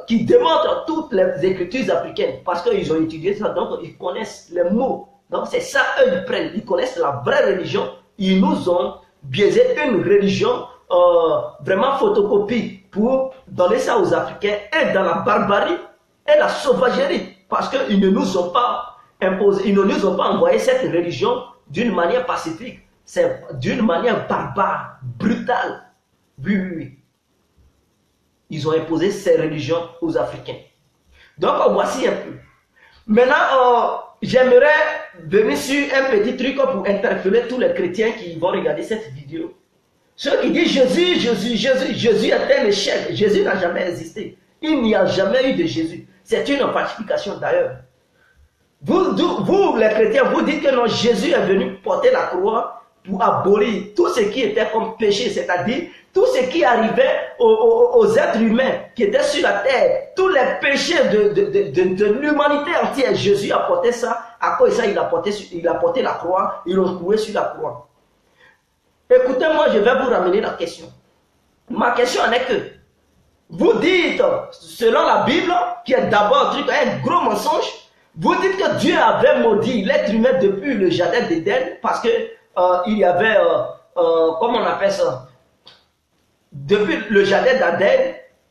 S2: démontre toutes les écritures africaines. Parce qu'ils ont étudié ça, donc ils connaissent les mots. Donc, c'est ça, eux, ils prennent. Ils connaissent la vraie religion. Ils nous ont biaisé une religion vraiment photocopie pour donner ça aux Africains et dans la barbarie et la sauvagerie. Parce qu'ils ne nous ont pas imposé, ils ne nous ont pas envoyé cette religion d'une manière pacifique, c'est d'une manière barbare, brutale. Oui. Ils ont imposé ces religions aux Africains. Donc, voici un peu. Maintenant, j'aimerais venir sur un petit truc pour interpeller tous les chrétiens qui vont regarder cette vidéo. Ceux qui disent Jésus est un échec. Jésus n'a jamais existé. Il n'y a jamais eu de Jésus. C'est une falsification d'ailleurs. Vous, les chrétiens, vous dites que non, Jésus est venu porter la croix pour abolir tout ce qui était comme péché, c'est-à-dire tout ce qui arrivait aux êtres humains qui étaient sur la terre, tous les péchés de l'humanité entière. Jésus a porté ça. À cause de ça, il a porté la croix, ils l'ont cloué sur la croix. Écoutez-moi, je vais vous ramener la question. Ma question en est que, vous dites, selon la Bible, qui est d'abord un gros mensonge, vous dites que Dieu avait maudit l'être humain depuis le jardin d'Éden parce que il y avait, comment on appelle ça? Depuis le jardin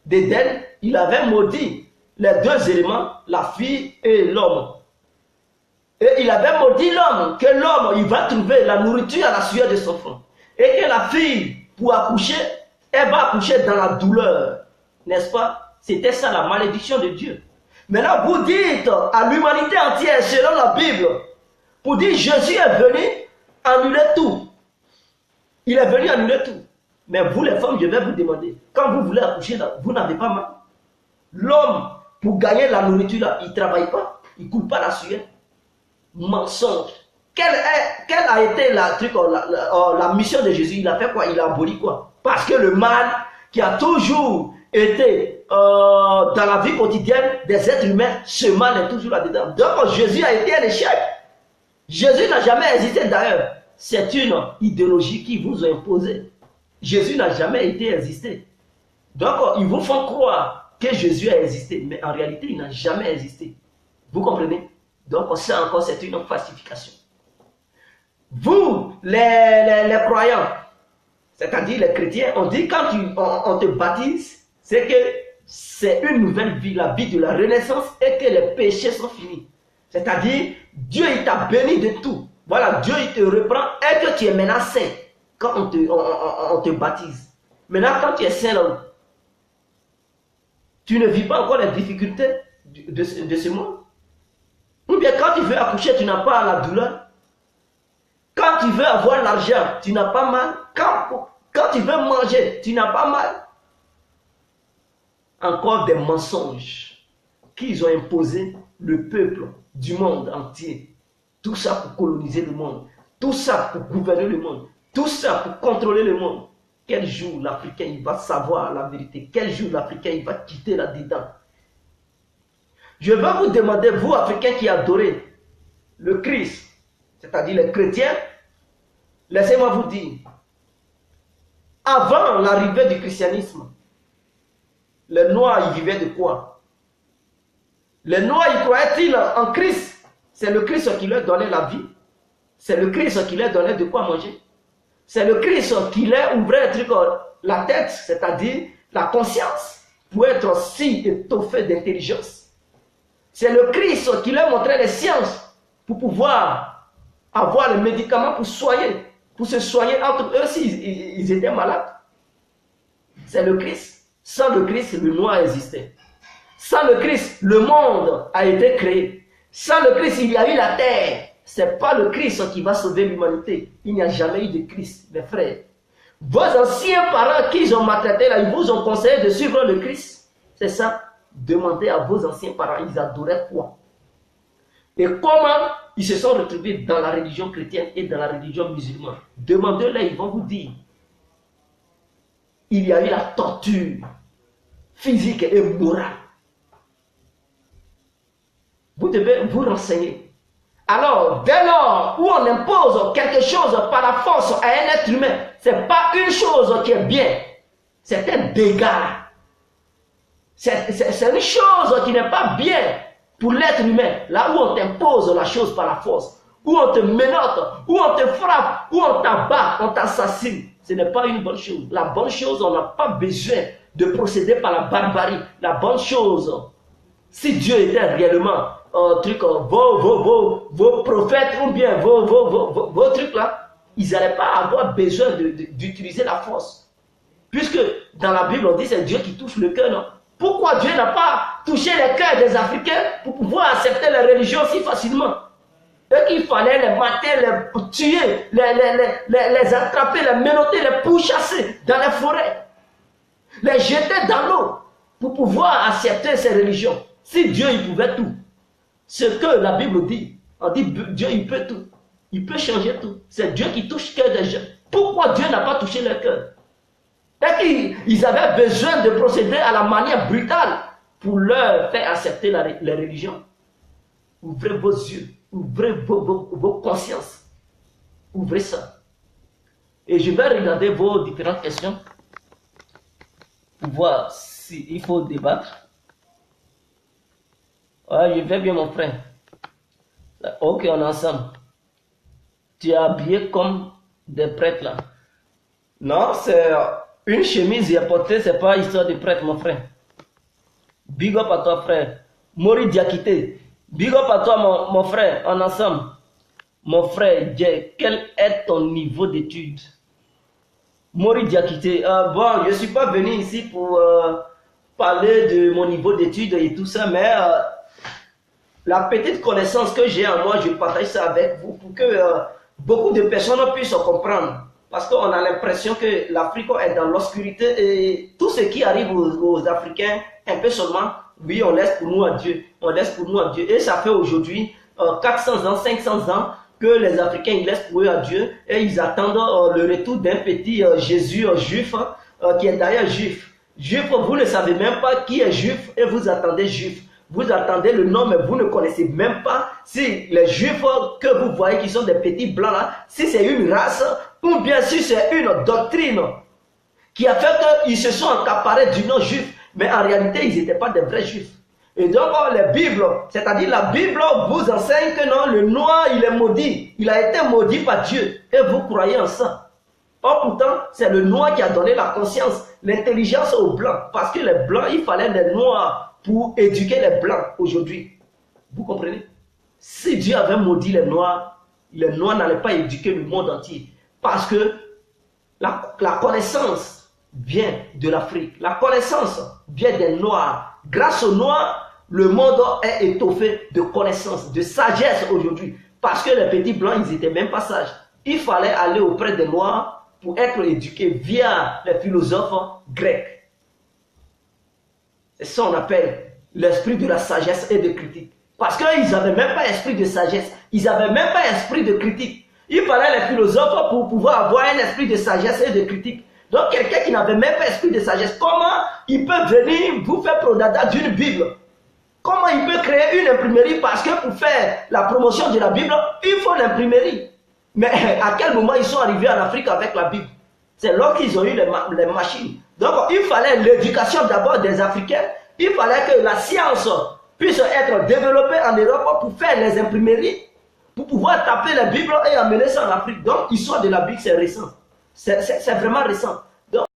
S2: d'Éden, il avait maudit les deux éléments, la fille et l'homme. Et il avait maudit l'homme, que l'homme, il va trouver la nourriture à la sueur de son front. Et que la fille, pour accoucher, elle va accoucher dans la douleur. N'est-ce pas? C'était ça la malédiction de Dieu. Maintenant, vous dites à l'humanité entière, selon la Bible, pour dire Jésus est venu annuler tout. Il est venu annuler tout. Mais vous les femmes, je vais vous demander, quand vous voulez accoucher, là, vous n'avez pas mal. L'homme, pour gagner la nourriture, là, il ne travaille pas, il ne coule pas la sueur. Mensonge. Quelle a été la mission de Jésus? Il a fait quoi? Il a aboli quoi? Parce que le mal qui a toujours été dans la vie quotidienne des êtres humains, ce mal est toujours là-dedans. Donc Jésus a été un échec. Jésus n'a jamais existé d'ailleurs. C'est une idéologie qui vous a imposé. Jésus n'a jamais été existé. Donc ils vous font croire que Jésus a existé, mais en réalité il n'a jamais existé. Vous comprenez? Donc ça encore c'est une falsification. Vous, les croyants, c'est-à-dire les chrétiens, on dit quand on te baptise, c'est que c'est une nouvelle vie, la vie de la renaissance et que les péchés sont finis. C'est-à-dire, Dieu il t'a béni de tout. Voilà, Dieu il te reprend et que tu es maintenant saint quand on te baptise. Maintenant, quand tu es saint là, tu ne vis pas encore les difficultés de ce monde. Ou bien quand tu veux accoucher, tu n'as pas la douleur. Quand tu veux avoir l'argent, tu n'as pas mal. Quand tu veux manger, tu n'as pas mal. Encore des mensonges qu'ils ont imposés le peuple du monde entier. Tout ça pour coloniser le monde. Tout ça pour gouverner le monde. Tout ça pour contrôler le monde. Quel jour l'Africain il va savoir la vérité? Quel jour l'Africain il va quitter là-dedans? Je vais vous demander, vous Africains qui adorez le Christ, c'est-à-dire les chrétiens, laissez-moi vous dire, avant l'arrivée du christianisme, les Noirs, ils vivaient de quoi? Les Noirs, ils croyaient-ils en Christ? C'est le Christ qui leur donnait la vie. C'est le Christ qui leur donnait de quoi manger. C'est le Christ qui leur ouvrait la tête, c'est-à-dire la conscience, pour être si étoffé d'intelligence. C'est le Christ qui leur montrait les sciences pour pouvoir avoir les médicaments pour se soigner entre eux s'ils étaient malades. C'est le Christ. Sans le Christ, le noir existait. Sans le Christ, le monde a été créé. Sans le Christ, il y a eu la terre. Ce n'est pas le Christ qui va sauver l'humanité. Il n'y a jamais eu de Christ, mes frères. Vos anciens parents qui ont maltraité là, ils vous ont conseillé de suivre le Christ. C'est ça. Demandez à vos anciens parents, ils adoraient quoi? Et comment ils se sont retrouvés dans la religion chrétienne et dans la religion musulmane? Demandez-leur, ils vont vous dire. Il y a eu la torture physique et morale. Vous devez vous renseigner. Alors, dès lors où on impose quelque chose par la force à un être humain, ce n'est pas une chose qui est bien, c'est un dégât. C'est une chose qui n'est pas bien pour l'être humain. Là où on t'impose la chose par la force, où on te menotte, où on te frappe, où on t'abat, on t'assassine, ce n'est pas une bonne chose. La bonne chose, on n'a pas besoin de procéder par la barbarie. La bonne chose, si Dieu était réellement vos prophètes ou bien vos trucs là, ils n'allaient pas avoir besoin d'utiliser la force. Puisque dans la Bible, on dit c'est Dieu qui touche le cœur, non? Pourquoi Dieu n'a pas touché les cœurs des Africains pour pouvoir accepter la religion si facilement? Et qu'il fallait les mater, les tuer, les attraper, les menotter, les pourchasser dans les forêts, les jeter dans l'eau pour pouvoir accepter ces religions. Si Dieu il pouvait tout, ce que la Bible dit, on dit Dieu il peut tout, il peut changer tout. C'est Dieu qui touche le cœur des gens. Pourquoi Dieu n'a pas touché leur cœur? Et qu'ils avaient besoin de procéder à la manière brutale pour leur faire accepter la religion. Ouvrez vos yeux, ouvrez vos consciences, ouvrez ça. Et je vais regarder vos différentes questions pour voir s'il faut débattre. Ah, je vais bien mon frère. Ok, on est ensemble. Tu es habillé comme des prêtres là. Non, c'est une chemise et portée, c'est pas histoire de prêtre mon frère. Big up à toi frère. Mori Diakité. Big up à toi mon frère, en ensemble. Mon frère, quel est ton niveau d'études? Mori Diakité. Bon, je ne suis pas venu ici pour parler de mon niveau d'études et tout ça, mais la petite connaissance que j'ai en moi, je partage ça avec vous pour que beaucoup de personnes puissent comprendre. Parce qu'on a l'impression que l'Afrique est dans l'obscurité et tout ce qui arrive aux Africains, un peu seulement, oui, on laisse pour nous à Dieu. On laisse pour nous à Dieu. Et ça fait aujourd'hui 400 ans, 500 ans que les Africains ils laissent pour eux à Dieu et ils attendent le retour d'un petit Jésus juif qui est d'ailleurs juif. Juif, vous ne savez même pas qui est juif et vous attendez juif. Vous attendez le nom, mais vous ne connaissez même pas si les juifs que vous voyez qui sont des petits blancs là, si c'est une race ou bien si c'est une doctrine qui a fait qu'ils se sont accaparés du nom juif, mais en réalité ils n'étaient pas des vrais juifs. Et donc les Bibles, c'est-à-dire la Bible vous enseigne que non, le noir il est maudit, il a été maudit par Dieu et vous croyez en ça. Or pourtant, c'est le noir qui a donné la conscience, l'intelligence aux blancs, parce que les blancs, il fallait les noirs pour éduquer les blancs aujourd'hui. Vous comprenez? Si Dieu avait maudit les noirs n'allaient pas éduquer le monde entier. Parce que la connaissance vient de l'Afrique. La connaissance vient des noirs. Grâce aux noirs, le monde est étoffé de connaissances, de sagesse aujourd'hui. Parce que les petits blancs, ils n'étaient même pas sages. Il fallait aller auprès des noirs pour être éduqués via les philosophes grecs. C'est ça qu'on appelle l'esprit de la sagesse et de critique. Parce qu'ils n'avaient même pas esprit de sagesse. Ils n'avaient même pas esprit de critique. Il fallait les philosophes pour pouvoir avoir un esprit de sagesse et de critique. Donc quelqu'un qui n'avait même pas esprit de sagesse, comment il peut venir vous faire prodada d'une Bible? Comment il peut créer une imprimerie? Parce que pour faire la promotion de la Bible, il faut l'imprimerie. Mais à quel moment ils sont arrivés en Afrique avec la Bible? C'est lorsqu'ils ont eu les machines. Donc il fallait l'éducation d'abord des Africains. Il fallait que la science puisse être développée en Europe pour faire les imprimeries, pour pouvoir taper la Bible et amener ça en Afrique. Donc l'histoire de la Bible c'est récent. C'est vraiment récent. Donc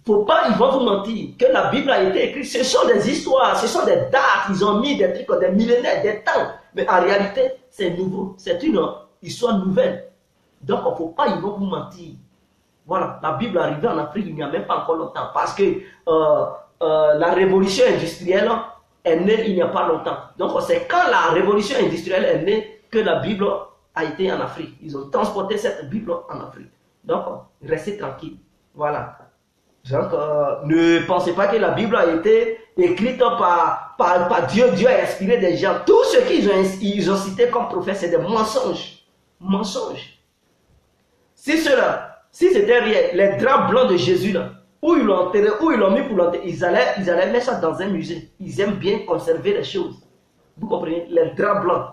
S2: faut pas, ils vont vous mentir, que la Bible a été écrite. Ce sont des histoires, ce sont des dates. Ils ont mis des trucs, des millénaires, des temps. Mais en réalité, c'est nouveau. C'est une histoire nouvelle. Donc il ne faut pas, ils vont vous mentir. Voilà, la Bible est arrivée en Afrique il n'y a même pas encore longtemps. Parce que la révolution industrielle est née il n'y a pas longtemps. Donc c'est quand la révolution industrielle est née que la Bible a été en Afrique. Ils ont transporté cette Bible en Afrique. Donc, restez tranquille. Voilà. Donc, ne pensez pas que la Bible a été écrite par Dieu. Dieu a inspiré des gens. Tout ce qu'ils ont cité comme prophète, c'est des mensonges. Mensonges. Si c'était réel, les draps blancs de Jésus, là, où ils l'ont enterré, où ils l'ont mis pour l'enterrer, ils allaient mettre ça dans un musée. Ils aiment bien conserver les choses. Vous comprenez? Les draps blancs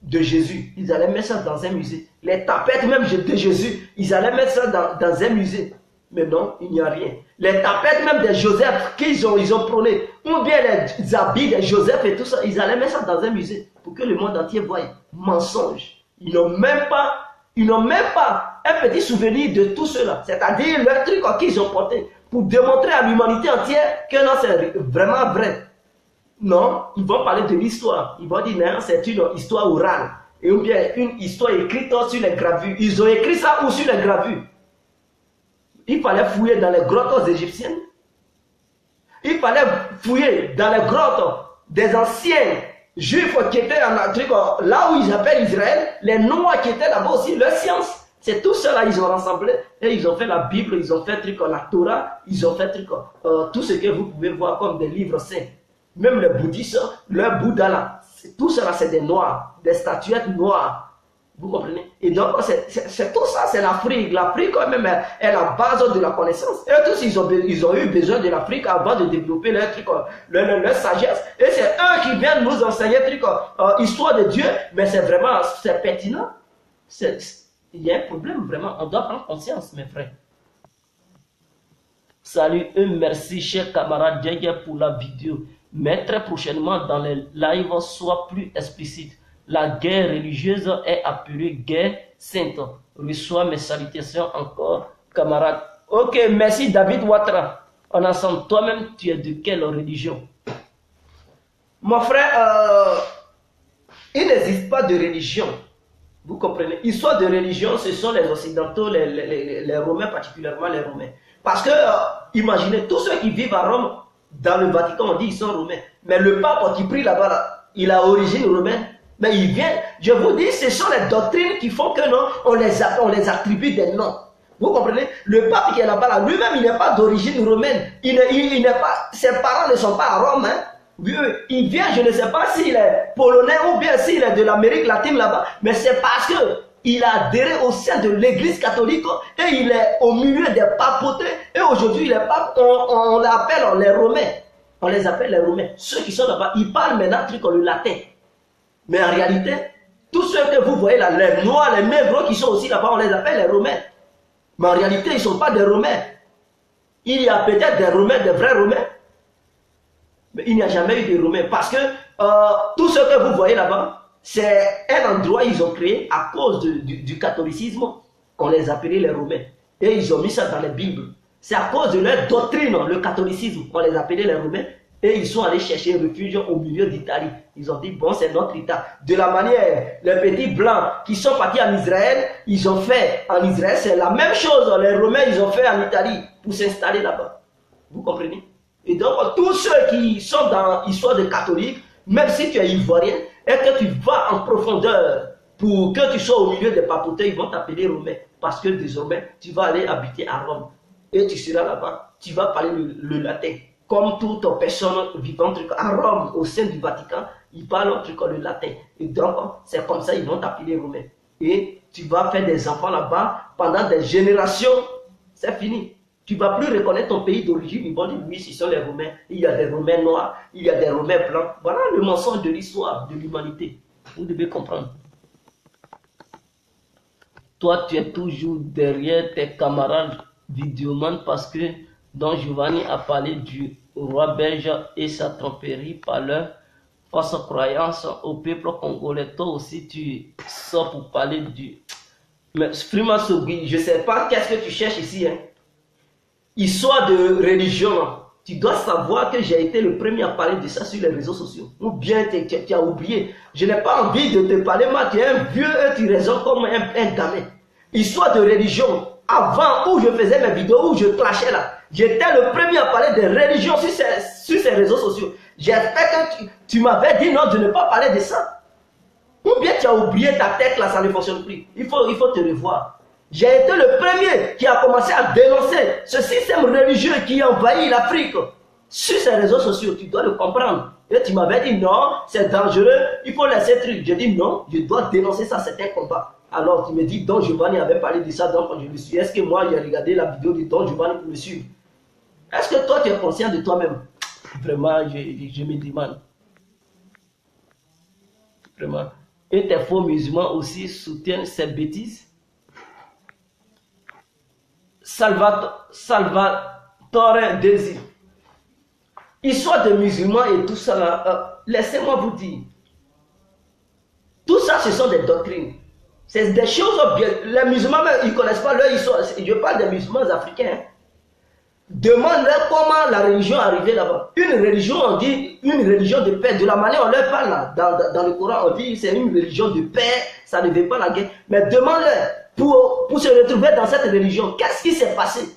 S2: de Jésus, ils allaient mettre ça dans un musée. Les tapettes même de Jésus, ils allaient mettre ça dans un musée. Mais non, il n'y a rien. Les tapettes même de Joseph qu'ils ont prôné, ou bien les habits de Joseph et tout ça, ils allaient mettre ça dans un musée pour que le monde entier voie. Mensonge. Ils n'ont même pas un petit souvenir de tout cela. C'est-à-dire le truc qu'ils ont porté pour démontrer à l'humanité entière que non, c'est vraiment vrai. Non, ils vont parler de l'histoire. Ils vont dire non, c'est une histoire orale. Et ou bien une histoire écrite sur les gravures. Ils ont écrit ça ou sur les gravures. Il fallait fouiller dans les grottes égyptiennes. Il fallait fouiller dans les grottes des anciens juifs qui étaient en Afrique, là où ils appellent Israël, les Noirs qui étaient là-bas aussi, leur science. C'est tout cela, ils ont rassemblé et ils ont fait la Bible, ils ont fait la Torah, ils ont fait tout ce que vous pouvez voir comme des livres saints. Même les bouddhistes, leur Bouddha là, tout cela c'est des noirs, des statuettes noires. Vous comprenez? Et donc, c'est tout ça, c'est l'Afrique. L'Afrique, quand même, est la base de la connaissance. Et tous, ils ont eu besoin de l'Afrique avant de développer leur sagesse. Et c'est eux qui viennent nous enseigner histoire de Dieu. Mais c'est vraiment, c'est pertinent. Il y a un problème, vraiment. On doit prendre conscience, mes frères. Salut et merci, chers camarades Djenge, pour la vidéo. Mais très prochainement, dans les lives, sois plus explicite. La guerre religieuse est appelée guerre sainte. Reçois mes salutations encore, camarades. Ok, merci David Ouattara. On ensemble, toi-même, tu es de quelle religion? Mon frère, il n'existe pas de religion. Vous comprenez? Histoire de religion, ce sont les Occidentaux, les Romains, particulièrement les Romains. Parce que, imaginez, tous ceux qui vivent à Rome, dans le Vatican, on dit qu'ils sont Romains. Mais le pape qui prie là-bas, là, il a origine romaine. Mais il vient, je vous dis, ce sont les doctrines qui font que non, on les attribue des noms. Vous comprenez? Le pape qui est là-bas, là, lui-même, il n'est pas d'origine romaine. Ses parents ne sont pas à Rome. Hein. Il vient, je ne sais pas s'il est polonais ou bien s'il est de l'Amérique latine là-bas. Mais c'est parce qu'il a adhéré au sein de l'église catholique et il est au milieu des papautés. Et aujourd'hui, les papes, on les appelle les Romains. On les appelle les Romains. Ceux qui sont là-bas, ils parlent maintenant le latin. Mais en réalité, tous ceux que vous voyez là, les noirs, les nègres qui sont aussi là-bas, on les appelle les Romains. Mais en réalité, ils ne sont pas des Romains. Il y a peut-être des Romains, des vrais Romains. Mais il n'y a jamais eu de Romains. Parce que tout ce que vous voyez là-bas, c'est un endroit qu'ils ont créé à cause du catholicisme. On les appelait les Romains. Et ils ont mis ça dans les Bibles. C'est à cause de leur doctrine, le catholicisme, qu'on les appelait les Romains. Et ils sont allés chercher refuge au milieu d'Italie. Ils ont dit, bon, c'est notre État. De la manière, les petits blancs qui sont partis en Israël, ils ont fait en Israël, c'est la même chose. Les Romains, ils ont fait en Italie pour s'installer là-bas. Vous comprenez? Et donc, tous ceux qui sont dans l'histoire de catholiques, même si tu es ivoirien, et que tu vas en profondeur pour que tu sois au milieu des papautés, ils vont t'appeler Romain. Parce que désormais, tu vas aller habiter à Rome. Et tu seras là-bas. Tu vas parler le latin. Comme toute personne vivant à Rome, au sein du Vatican, ils parlent le latin. Et donc, c'est comme ça, ils vont t'appeler Romain. Et tu vas faire des enfants là-bas pendant des générations. C'est fini. Tu ne vas plus reconnaître ton pays d'origine. Ils vont dire, oui, ce sont les Romains. Il y a des Romains noirs, il y a des Romains blancs. Voilà le mensonge de l'histoire de l'humanité. Vous devez comprendre. Toi, tu es toujours derrière tes camarades vidéomans parce que Don Giovanni a parlé du roi belge et sa tromperie par leur fausse croyance au peuple congolais. Toi aussi, tu sors pour parler du... Mais Frima Sogi, je ne sais pas qu'est-ce que tu cherches ici. Hein. Histoire de religion. Tu dois savoir que j'ai été le premier à parler de ça sur les réseaux sociaux. Ou bien tu as oublié. Je n'ai pas envie de te parler, moi tu es un vieux et tu raisonnes comme un gamin. Histoire de religion. Avant, où je faisais mes vidéos, où je clashais là, j'étais le premier à parler de religion sur ces réseaux sociaux. J'espère que tu m'avais dit non de ne pas parler de ça. Ou bien tu as oublié ta tête là, ça ne fonctionne plus. Il faut te revoir. J'ai été le premier qui a commencé à dénoncer ce système religieux qui envahit l'Afrique. Sur ces réseaux sociaux, tu dois le comprendre. Et tu m'avais dit non, c'est dangereux, il faut laisser truc. Je dis non, je dois dénoncer ça, c'est un combat. Alors tu me dis, Don Giovanni avait parlé de ça, donc je me suis. Est-ce que moi j'ai regardé la vidéo de Don Giovanni pour me suivre? Est-ce que toi tu es conscient de toi-même? Vraiment, je me demande. Vraiment. Et tes faux musulmans aussi soutiennent ces bêtises. Salvatore Désir. Histoire de musulmans et tout ça là, laissez-moi vous dire. Tout ça, ce sont des doctrines. C'est des choses bien. Les musulmans, même, ils ne connaissent pas leur histoire. Je parle des musulmans africains. Hein. Demande-leur comment la religion est arrivée là-bas. Une religion, on dit une religion de paix. De la manière on leur parle là, dans le Coran, on dit c'est une religion de paix, ça ne veut pas la guerre. Mais demande-leur, pour se retrouver dans cette religion, qu'est-ce qui s'est passé?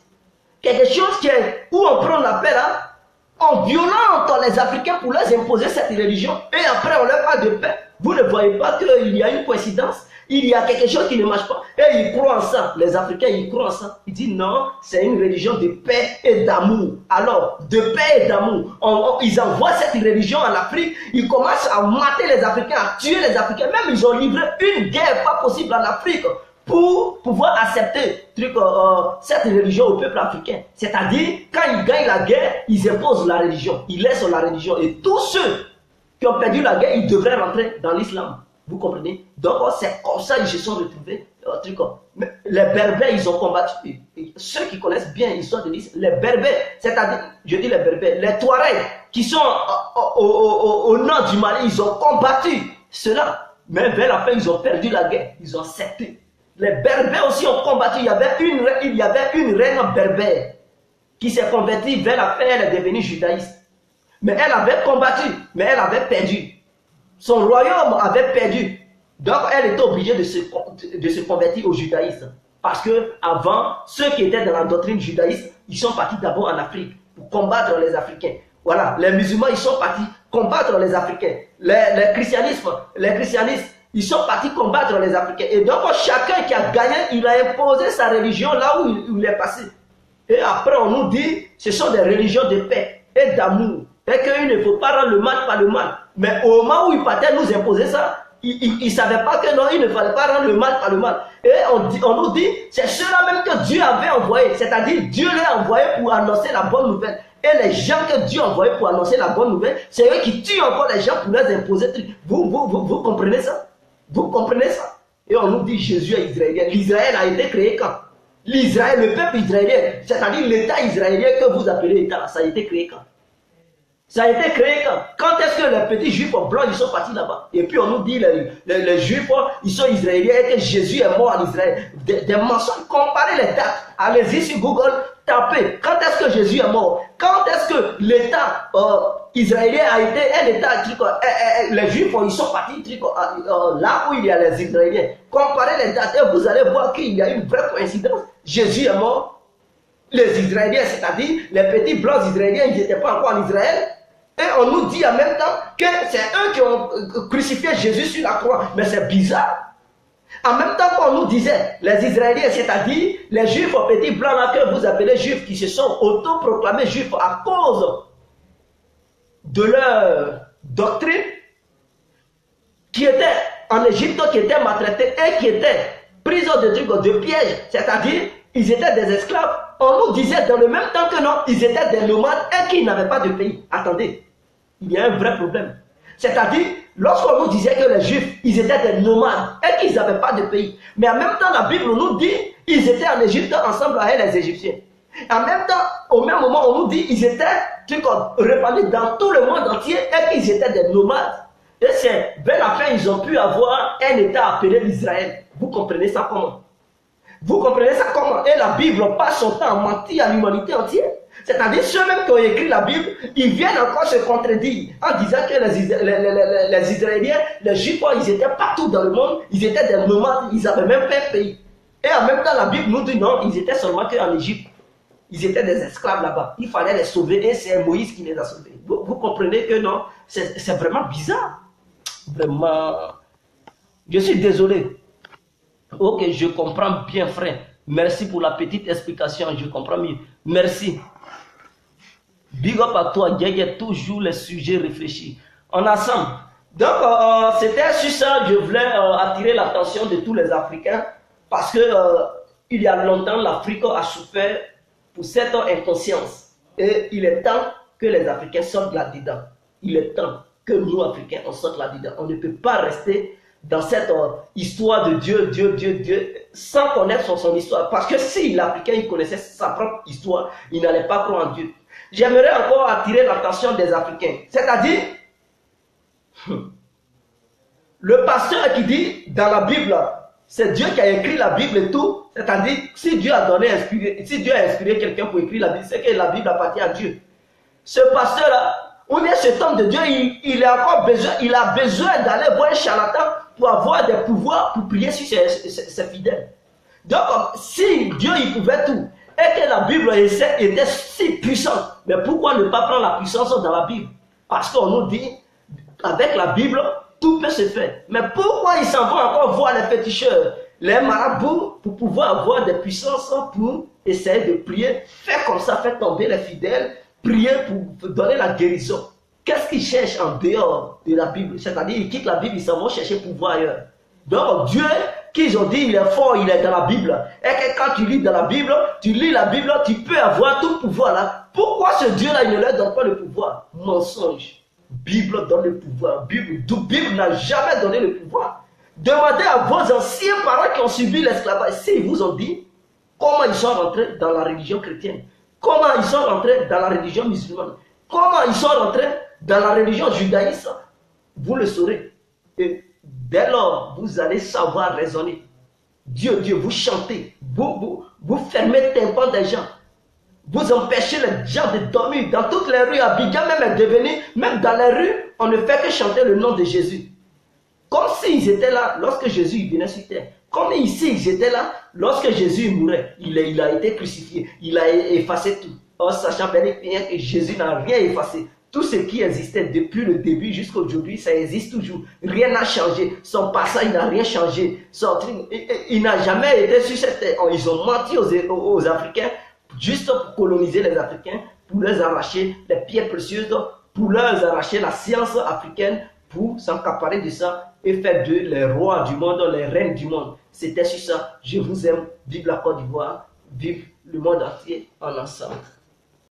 S2: Quelque chose qui est, où on prend la paix là, en violant les Africains pour leur imposer cette religion, et après on leur parle de paix. Vous ne voyez pas qu'il y a une coïncidence? Il y a quelque chose qui ne marche pas. Et ils croient en ça. Les Africains, ils croient en ça. Ils disent non, c'est une religion de paix et d'amour. Alors, de paix et d'amour, ils envoient cette religion en Afrique. Ils commencent à mater les Africains, à tuer les Africains. Même ils ont livré une guerre pas possible en Afrique pour pouvoir accepter cette religion au peuple africain. C'est-à-dire, quand ils gagnent la guerre, ils imposent la religion. Ils laissent la religion. Et tous ceux qui ont perdu la guerre, ils devraient rentrer dans l'islam. Vous comprenez? Donc, c'est comme ça qu'ils se sont retrouvés. Les Berbères, ils ont combattu. Ceux qui connaissent bien l'histoire de l'islam, les Berbères, c'est-à-dire, je dis les Berbères, les Touaregs, qui sont au nord du Mali, ils ont combattu cela. Mais vers la fin, ils ont perdu la guerre. Ils ont accepté. Les Berbères aussi ont combattu. Il y avait une reine berbère qui s'est convertie vers la fin, elle est devenue judaïste. Mais elle avait combattu, mais elle avait perdu. Son royaume avait perdu. Donc elle était obligée de se convertir au judaïsme. Parce que avant, ceux qui étaient dans la doctrine judaïste, ils sont partis d'abord en Afrique pour combattre les Africains. Voilà, les musulmans, ils sont partis combattre les Africains. Les christianistes, ils sont partis combattre les Africains. Et donc chacun qui a gagné, il a imposé sa religion là où il est passé. Et après on nous dit, ce sont des religions de paix et d'amour. Et qu'il ne faut pas rendre le mal par le mal. Mais au moment où ils partaient nous imposer ça, ils ne savaient pas que non, il ne fallait pas rendre le mal par le mal. Et on nous dit, c'est ceux-là même que Dieu avait envoyé. C'est-à-dire, Dieu les a envoyés pour annoncer la bonne nouvelle. Et les gens que Dieu a envoyés pour annoncer la bonne nouvelle, c'est eux qui tuent encore les gens pour leur imposer. Vous comprenez ça? Vous comprenez ça? Et on nous dit, Jésus est israélien. L'Israël a été créé quand? L'Israël, le peuple israélien, c'est-à-dire l'État israélien que vous appelez État, ça a été créé quand? Ça a été créé quand? Quand est-ce que les petits juifs blancs ils sont partis là-bas? Et puis on nous dit les juifs ils sont israéliens et que Jésus est mort en Israël. Des mensonges. Comparez les dates. Allez-y sur Google, tapez. Quand est-ce que Jésus est mort? Quand est-ce que l'État israélien a été un État? Les juifs ils sont partis là où il y a les Israéliens. Comparez les dates et vous allez voir qu'il y a une vraie coïncidence. Jésus est mort. Les Israéliens, c'est-à-dire les petits blancs israéliens, ils n'étaient pas encore en Israël. Et on nous dit en même temps que c'est eux qui ont crucifié Jésus sur la croix. Mais c'est bizarre. En même temps qu'on nous disait, les Israéliens, c'est-à-dire les juifs aux petits blancs là que vous appelez juifs, qui se sont autoproclamés juifs à cause de leur doctrine, qui étaient en Égypte, qui étaient maltraités et qui étaient pris de pièges, c'est-à-dire ils étaient des esclaves. On nous disait dans le même temps que non, ils étaient des nomades et qu'ils n'avaient pas de pays. Attendez, il y a un vrai problème. C'est-à-dire, lorsqu'on nous disait que les Juifs, ils étaient des nomades et qu'ils n'avaient pas de pays. Mais en même temps, la Bible nous dit qu'ils étaient en Égypte ensemble avec les Égyptiens. En même temps, au même moment, on nous dit qu'ils étaient répandus dans tout le monde entier et qu'ils étaient des nomades. Et c'est vers la fin, ils ont pu avoir un État appelé l'Israël. Vous comprenez ça comment? Vous comprenez ça comment? Et la Bible passe son temps à mentir à l'humanité entière. C'est-à-dire ceux-mêmes qui ont écrit la Bible, ils viennent encore se contredire en disant que les Israéliens, les Juifs, ils étaient partout dans le monde, ils étaient des nomades, ils n'avaient même pas un pays. Et en même temps, la Bible nous dit non, ils étaient seulement qu'en Égypte. Ils étaient des esclaves là-bas. Il fallait les sauver et c'est Moïse qui les a sauvés. Vous comprenez que non, c'est vraiment bizarre. Vraiment, je suis désolé. Ok, je comprends bien, frère. Merci pour la petite explication, je comprends mieux. Merci. Big up à toi, Gégé, toujours les sujets réfléchis. En ensemble. Donc, c'était sur ça, je voulais attirer l'attention de tous les Africains parce que il y a longtemps, l'Afrique a souffert pour cette inconscience. Et il est temps que les Africains sortent là-dedans. Il est temps que nous, Africains, on sorte là-dedans. On ne peut pas rester dans cette histoire de Dieu, sans connaître son histoire. Parce que si l'Africain il connaissait sa propre histoire, il n'allait pas croire en Dieu. J'aimerais encore attirer l'attention des Africains. C'est-à-dire, le pasteur qui dit dans la Bible, c'est Dieu qui a écrit la Bible et tout. C'est-à-dire, si Dieu a inspiré quelqu'un pour écrire la Bible, c'est que la Bible appartient à Dieu. Ce pasteur-là, on est cet homme de Dieu, il a besoin d'aller voir un charlatan pour avoir des pouvoirs pour prier sur ses fidèles. Donc, si Dieu il pouvait tout, et que la Bible était si puissante, mais pourquoi ne pas prendre la puissance dans la Bible? Parce qu'on nous dit, avec la Bible, tout peut se faire. Mais pourquoi ils s'en vont encore voir les féticheurs, les marabouts, pour pouvoir avoir des puissances pour essayer de prier, faire comme ça, faire tomber les fidèles, prier pour donner la guérison. Qu'est-ce qu'ils cherchent en dehors de la Bible? C'est-à-dire, ils quittent la Bible, ils s'en vont chercher pouvoir ailleurs. Donc, Dieu, qu'ils ont dit, il est fort, il est dans la Bible. Et que quand tu lis dans la Bible, tu peux avoir tout pouvoir là. Pourquoi ce Dieu-là, il ne leur donne pas le pouvoir? Mensonge. Bible donne le pouvoir. Bible n'a jamais donné le pouvoir. Demandez à vos anciens parents qui ont subi l'esclavage, s'ils vous ont dit comment ils sont rentrés dans la religion chrétienne, comment ils sont rentrés dans la religion musulmane, comment ils sont rentrés dans la religion judaïste, vous le saurez. Et dès lors, vous allez savoir raisonner. Dieu, vous chantez, vous fermez le tympan des gens. Vous empêchez les gens de dormir. Dans toutes les rues, Abidjan même est devenu, même dans les rues, on ne fait que chanter le nom de Jésus. Comme s'ils étaient là lorsque Jésus venait sur terre. Comme ici, ils étaient là lorsque Jésus mourait. Il a été crucifié. Il a effacé tout. Or, sachant bien que Jésus n'a rien effacé. Tout ce qui existait depuis le début jusqu'à aujourd'hui, ça existe toujours. Rien n'a changé. Son passage n'a rien changé. Il n'a jamais été sur cette terre. Ils ont menti aux Africains juste pour coloniser les Africains, pour leur arracher les pierres précieuses, pour leur arracher la science africaine, pour s'accaparer de ça et faire d'eux les rois du monde, les reines du monde. C'était sur ça. Je vous aime. Vive la Côte d'Ivoire. Vive le monde entier en ensemble.